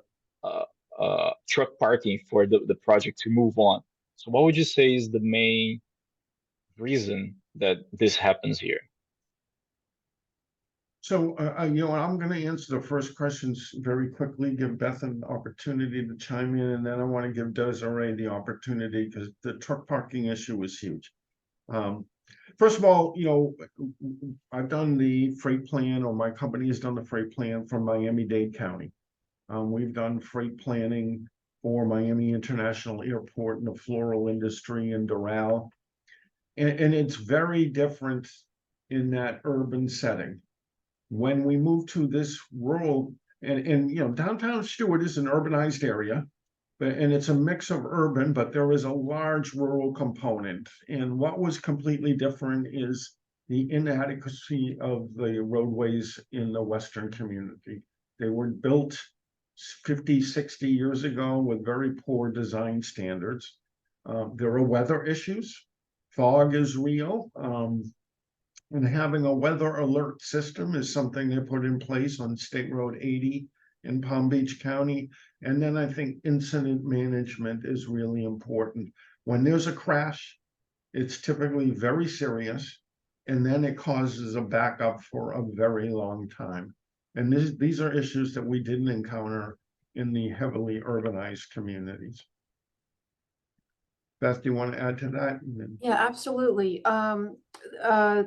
C: truck parking for the project to move on. So what would you say is the main reason that this happens here?
D: So, I'm going to answer the first questions very quickly, give Beth an opportunity to chime in, and then I want to give Desiree the opportunity because the truck parking issue is huge. First of all, I've done the freight plan, or my company has done the freight plan for Miami-Dade County. We've done freight planning for Miami International Airport and the floral industry in Doral. And it's very different in that urban setting. When we move to this rural, and downtown Stewart is an urbanized area, And it's a mix of urban, but there is a large rural component. And what was completely different is the inadequacy of the roadways in the western community. They were built 50, 60 years ago with very poor design standards. There are weather issues. Fog is real. And having a weather alert system is something they put in place on State Road 80 in Palm Beach County. And then I think incident management is really important. When there's a crash, it's typically very serious, and then it causes a backup for a very long time. And these are issues that we didn't encounter in the heavily urbanized communities. Beth, do you want to add to that?
E: Yeah, absolutely.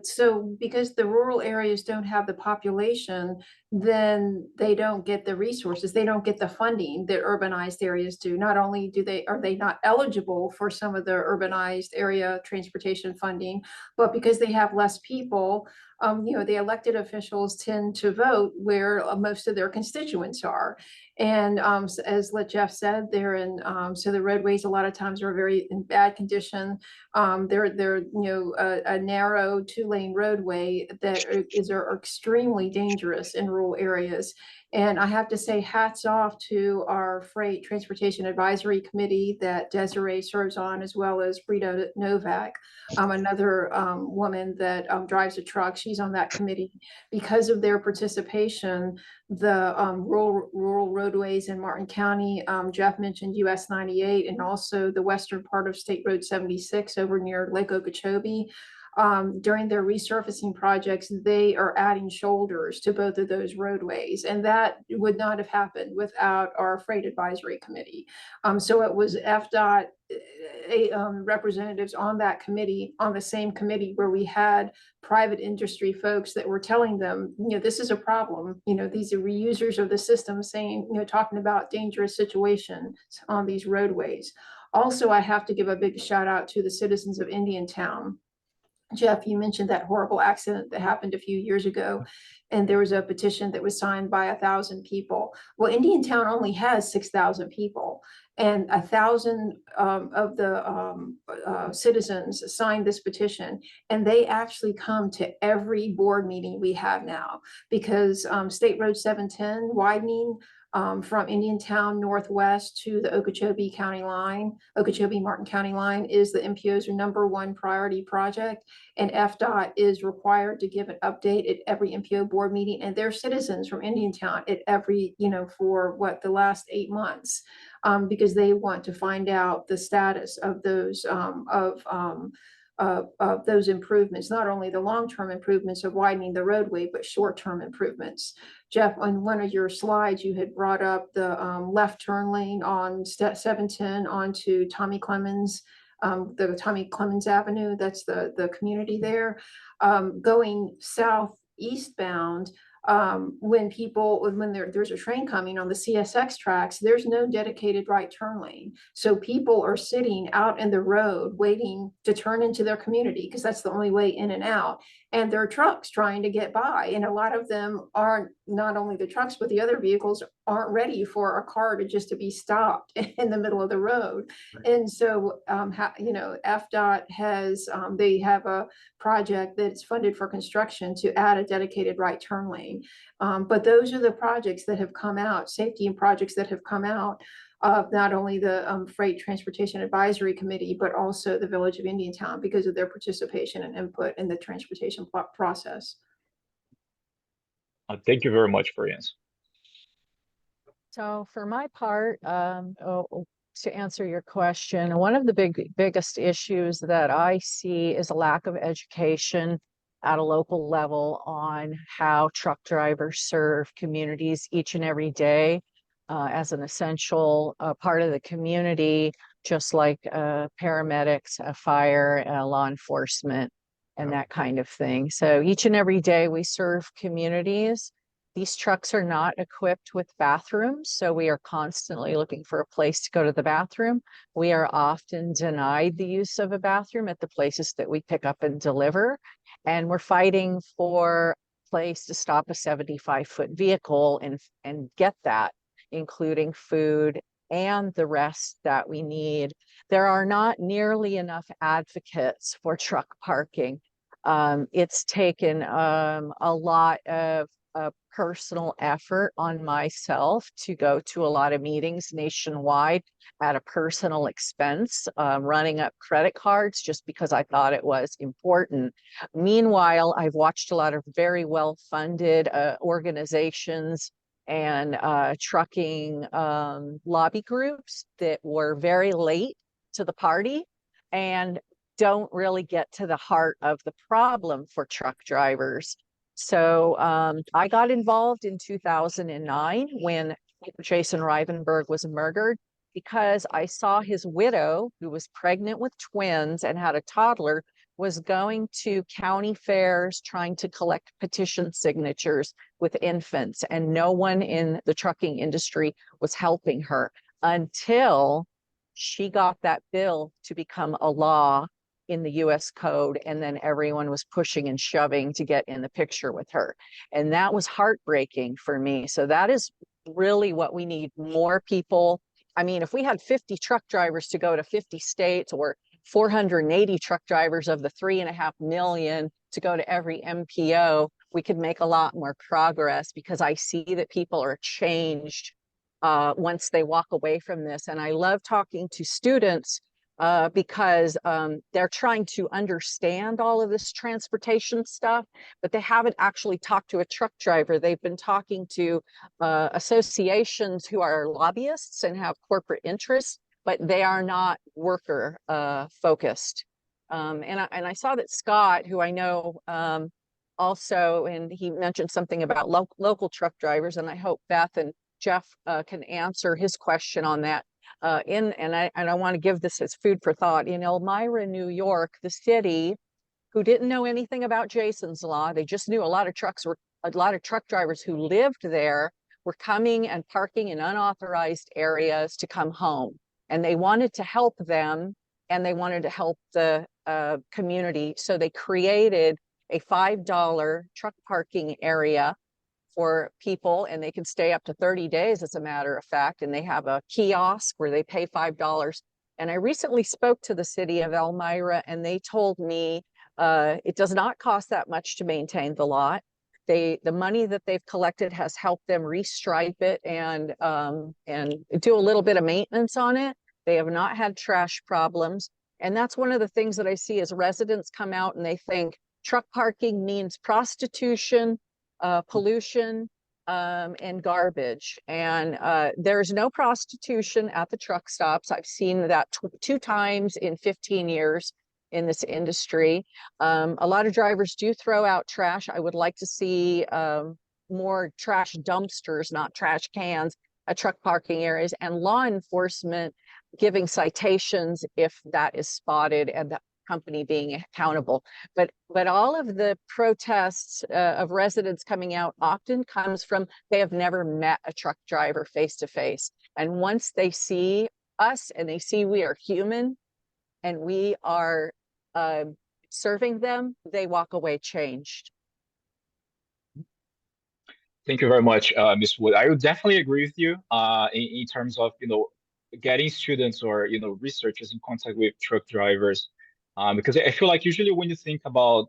E: So because the rural areas don't have the population, then they don't get the resources, they don't get the funding that urbanized areas do. Not only are they not eligible for some of the urbanized area transportation funding, but because they have less people, the elected officials tend to vote where most of their constituents are. And as Jeff said, they're in, so the roadways a lot of times are very in bad condition. They're a narrow 2-lane roadway that are extremely dangerous in rural areas. And I have to say hats off to our Freight Transportation Advisory Committee that Desiree serves on, as well as Brita Novak, another woman that drives a truck. She's on that committee. Because of their participation, the rural roadways in Martin County, Jeff mentioned US 98 and also the western part of State Road 76 over near Lake Okeechobee. During their resurfacing projects, they are adding shoulders to both of those roadways, and that would not have happened without our Freight Advisory Committee. So it was FDOT representatives on that committee, on the same committee where we had private industry folks that were telling them, this is a problem. These are reusers of the system saying, talking about dangerous situations on these roadways. Also, I have to give a big shout out to the citizens of Indiantown. Jeff, you mentioned that horrible accident that happened a few years ago, and there was a petition that was signed by 1,000 people. Well, Indiantown only has 6,000 people, and 1,000 of the citizens signed this petition, and they actually come to every board meeting we have now, because State Road 710 widening from Indiantown northwest to the Okeechobee County line, Okeechobee-Martin County line, is the MPO's #1 priority project. And FDOT is required to give an update at every MPO board meeting, and their citizens from Indiantown at every, for the last 8 months, because they want to find out the status of those of those improvements, not only the long-term improvements of widening the roadway, but short-term improvements. Jeff, on one of your slides, you had brought up the left turn lane on 710 onto Tommy Clemens, the Tommy Clemens Avenue. That's the community there. Going southeastbound, when there's a train coming on the CSX tracks, there's no dedicated right turn lane. So people are sitting out in the road waiting to turn into their community, because that's the only way in and out. And there are trucks trying to get by. And a lot of them aren't, not only the trucks, but the other vehicles aren't ready for a car to be stopped in the middle of the road.
D: Right.
E: And so, FDOT has, they have a project that's funded for construction to add a dedicated right turn lane. But those are the projects that have come out, safety and projects that have come out of not only the Freight Transportation Advisory Committee, but also the Village of Indiantown, because of their participation and input in the transportation process.
C: Thank you very much for your answer.
F: So for my part, to answer your question, one of the biggest issues that I see is a lack of education at a local level on how truck drivers serve communities each and every day as an essential part of the community, just like paramedics, fire, law enforcement, and that kind of thing. So each and every day we serve communities. These trucks are not equipped with bathrooms, so we are constantly looking for a place to go to the bathroom. We are often denied the use of a bathroom at the places that we pick up and deliver, and we're fighting for a place to stop a 75-foot vehicle and get that, including food and the rest that we need. There are not nearly enough advocates for truck parking. It's taken a lot of personal effort on myself to go to a lot of meetings nationwide at a personal expense, running up credit cards just because I thought it was important. Meanwhile, I've watched a lot of very well-funded organizations and trucking lobby groups that were very late to the party and don't really get to the heart of the problem for truck drivers. So I got involved in 2009 when Jason Rivenberg was murdered because I saw his widow, who was pregnant with twins and had a toddler, was going to county fairs trying to collect petition signatures with infants, and no one in the trucking industry was helping her until she got that bill to become a law in the US code, and then everyone was pushing and shoving to get in the picture with her. And that was heartbreaking for me. So that is really what we need, more people. I mean, if we had 50 truck drivers to go to 50 states, or 480 truck drivers of the 3.5 million to go to every MPO, we could make a lot more progress, because I see that people are changed once they walk away from this. And I love talking to students because they're trying to understand all of this transportation stuff, but they haven't actually talked to a truck driver. They've been talking to associations who are lobbyists and have corporate interests, but they are not worker focused. And I saw that Scott, who I know also, and he mentioned something about local truck drivers, and I hope Beth and Jeff can answer his question on that. And I want to give this as food for thought. In Elmira, New York, the city, who didn't know anything about Jason's Law, they just knew a lot of truck drivers who lived there were coming and parking in unauthorized areas to come home. And they wanted to help them, and they wanted to help the community. So they created a $5 truck parking area for people, and they can stay up to 30 days, as a matter of fact. And they have a kiosk where they pay $5. And I recently spoke to the city of Elmira, and they told me it does not cost that much to maintain the lot. The money that they've collected has helped them restripe it and do a little bit of maintenance on it. They have not had trash problems. And that's one of the things that I see as residents come out and they think truck parking means prostitution, pollution, and garbage. And there's no prostitution at the truck stops. I've seen that two times in 15 years in this industry. A lot of drivers do throw out trash. I would like to see more trash dumpsters, not trash cans, at truck parking areas, and law enforcement giving citations if that is spotted, and the company being accountable. But all of the protests of residents coming out often comes from they have never met a truck driver face to face. And once they see us and they see we are human and we are serving them, they walk away changed.
C: Thank you very much, Ms. Wood. I would definitely agree with you in terms of, getting students or, researchers in contact with truck drivers. Because I feel like usually when you think about,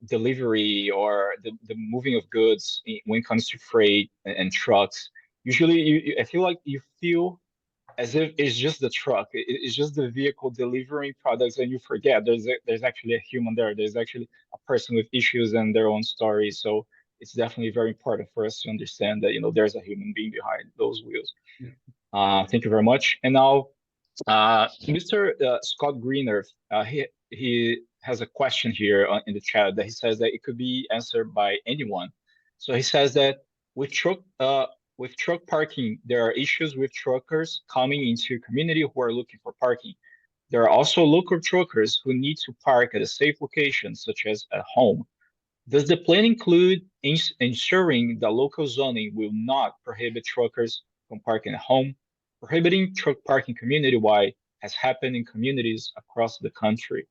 C: delivery or the moving of goods when it comes to freight and trucks, usually I feel like you feel as if it's just the truck, it's just the vehicle delivering products, and you forget there's actually a human there. There's actually a person with issues and their own stories. So it's definitely very important for us to understand that, there's a human being behind those wheels. Thank you very much. And now, Mr. Scott Greener, he has a question here in the chat that he says that it could be answered by anyone. So he says that with truck parking, there are issues with truckers coming into community who are looking for parking. There are also local truckers who need to park at a safe location, such as at home. Does the plan include ensuring that local zoning will not prohibit truckers from parking at home? Prohibiting truck parking community-wide has happened in communities across the country.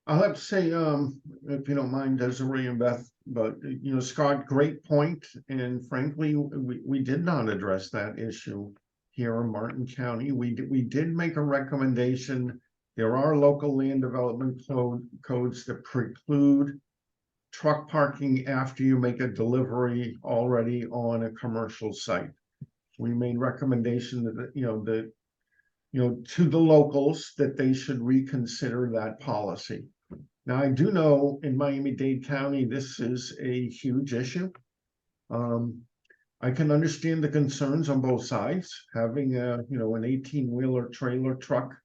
D: I'll have to say, if you don't mind, Desiree and Beth, but Scott, great point. And frankly, we did not address that issue here in Martin County. We did make a recommendation. There are local land development codes that preclude truck parking after you make a delivery already on a commercial site. We made recommendation that to the locals that they should reconsider that policy. Now, I do know in Miami-Dade County, this is a huge issue. I can understand the concerns on both sides. Having an 18-wheeler trailer truck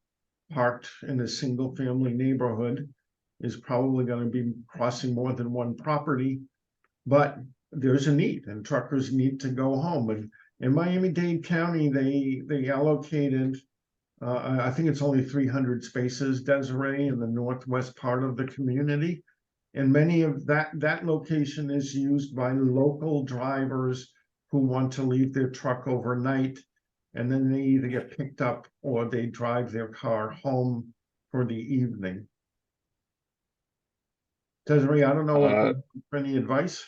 D: parked in a single-family neighborhood is probably going to be crossing more than one property, but there's a need, and truckers need to go home. And in Miami-Dade County, they allocated, I think it's only 300 spaces, Desiree, in the northwest part of the community. And many of that location is used by local drivers who want to leave their truck overnight, and then they either get picked up or they drive their car home for the evening. Desiree, I don't know any advice.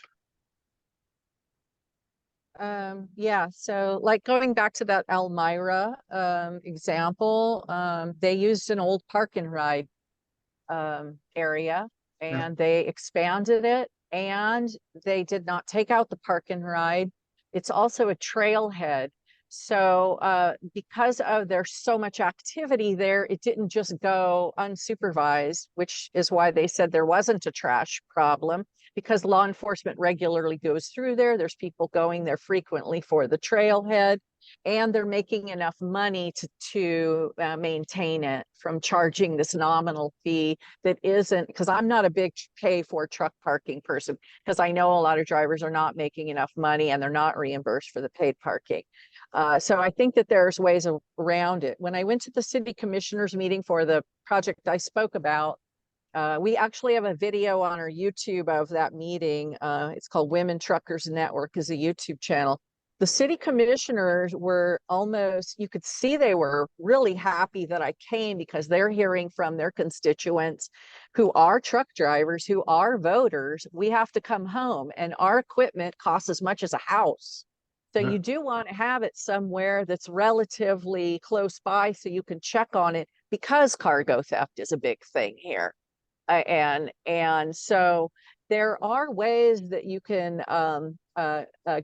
F: Yeah, so like going back to that Elmira example, they used an old park and ride area, and they expanded it, and they did not take out the park and ride. It's also a trailhead. So because of there's so much activity there, it didn't just go unsupervised, which is why they said there wasn't a trash problem, because law enforcement regularly goes through there. There's people going there frequently for the trailhead, and they're making enough money to maintain it from charging this nominal fee that isn't, because I'm not a big pay for truck parking person, because I know a lot of drivers are not making enough money and they're not reimbursed for the paid parking. So I think that there's ways around it. When I went to the city commissioners meeting for the project I spoke about, we actually have a video on our YouTube of that meeting. It's called Women Truckers Network, is a YouTube channel. The city commissioners were almost, you could see they were really happy that I came, because they're hearing from their constituents who are truck drivers, who are voters. We have to come home, and our equipment costs as much as a house. So you do want to have it somewhere that's relatively close by so you can check on it, because cargo theft is a big thing here. And so there are ways that you can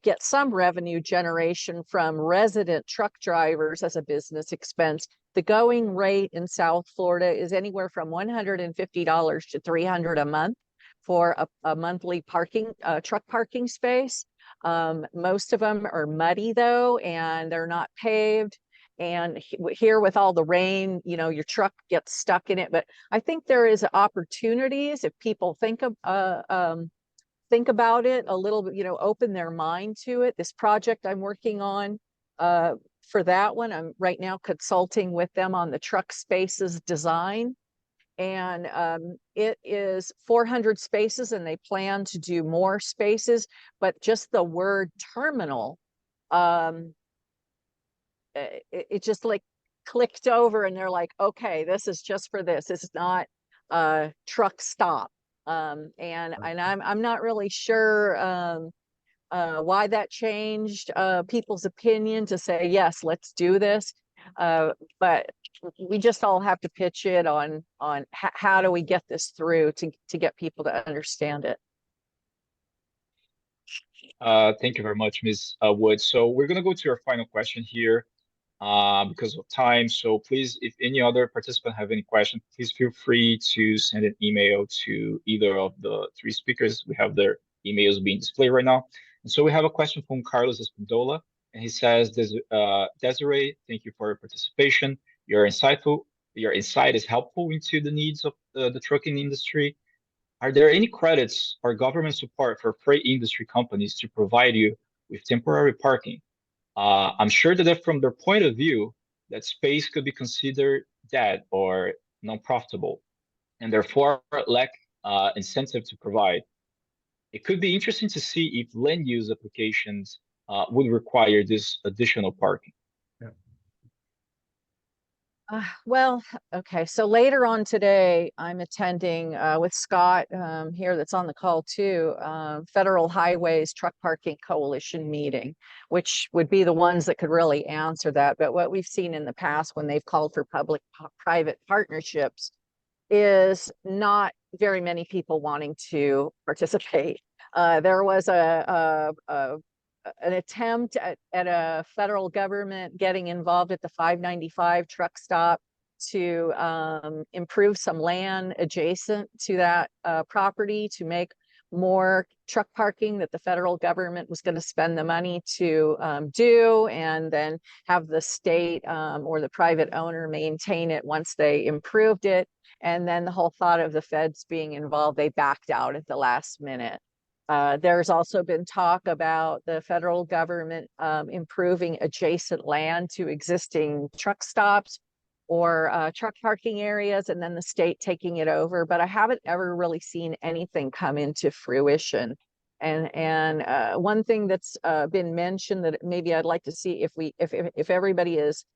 F: get some revenue generation from resident truck drivers as a business expense. The going rate in South Florida is anywhere from $150 to $300 a month for a monthly truck parking space. Most of them are muddy though, and they're not paved. And here with all the rain, your truck gets stuck in it. But I think there is opportunities if people think about it a little bit, open their mind to it. This project I'm working on, for that one, I'm right now consulting with them on the truck spaces design. And it is 400 spaces, and they plan to do more spaces, but just the word terminal, it just like clicked over, and they're like, okay, this is just for this. This is not a truck stop. And I'm not really sure why that changed people's opinion to say, yes, let's do this. But we just all have to pitch in on how do we get this through to get people to understand it.
C: Thank you very much, Ms. Wood. So we're going to go to your final question here because of time. So please, if any other participant have any questions, please feel free to send an email to either of the three speakers. We have their emails being displayed right now. And so we have a question from Carlos Espindola, and he says, Desiree, thank you for your participation. Your insight is helpful into the needs of the trucking industry. Are there any credits or government support for freight industry companies to provide you with temporary parking? I'm sure that from their point of view, that space could be considered dead or non-profitable, and therefore lack incentive to provide. It could be interesting to see if land use applications would require this additional parking.
F: Well, okay. So later on today, I'm attending with Scott here that's on the call too, Federal Highways Truck Parking Coalition meeting, which would be the ones that could really answer that. But what we've seen in the past when they've called for public-private partnerships is not very many people wanting to participate. There was an attempt at a federal government getting involved at the 595 truck stop to improve some land adjacent to that property to make more truck parking that the federal government was going to spend the money to do, and then have the state or the private owner maintain it once they improved it. And then the whole thought of the feds being involved, they backed out at the last minute. There's also been talk about the federal government improving adjacent land to existing truck stops or truck parking areas, and then the state taking it over. But I haven't ever really seen anything come into fruition. And one thing that's been mentioned that maybe I'd like to see if everybody is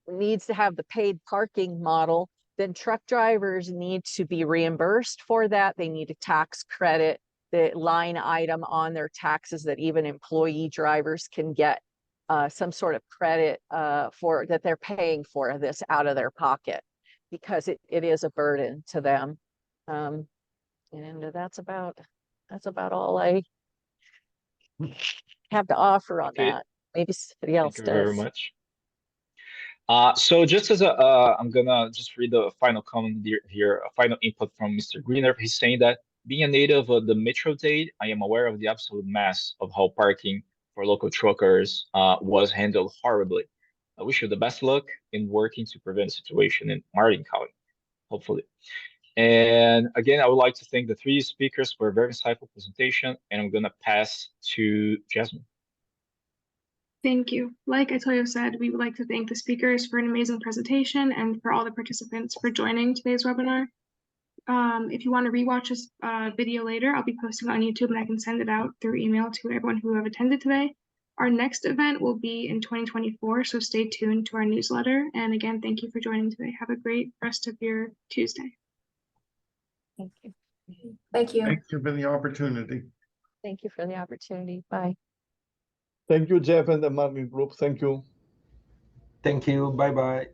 F: needs to have the paid parking model, then truck drivers need to be reimbursed for that. They need a tax credit, the line item on their taxes that even employee drivers can get some sort of credit for that they're paying for this out of their pocket, because it is a burden to them. And that's about all I have to offer on
C: Okay.
F: that. Maybe somebody else
C: Thank you very
F: does.
C: much. So just as I'm gonna just read the final comment here, a final input from Mr. Greener. He's saying that being a native of the Metro Dade, I am aware of the absolute mess of how parking for local truckers was handled horribly. I wish you the best luck in working to prevent the situation in Martin County, hopefully. And again, I would like to thank the three speakers for a very insightful presentation, and I'm gonna pass to Jasmine.
B: Thank you. Like Itoyo said, we would like to thank the speakers for an amazing presentation and for all the participants for joining today's webinar. If you want to rewatch this video later, I'll be posting it on YouTube and I can send it out through email to everyone who have attended today. Our next event will be in 2024, so stay tuned to our newsletter. And again, thank you for joining today. Have a great rest of your Tuesday.
F: Thank you.
E: Thank you.
D: Thank you for the opportunity.
F: Thank you for the opportunity. Bye.
A: Thank you, Jeff and the Martin Group. Thank you.
H: Thank you. Bye bye.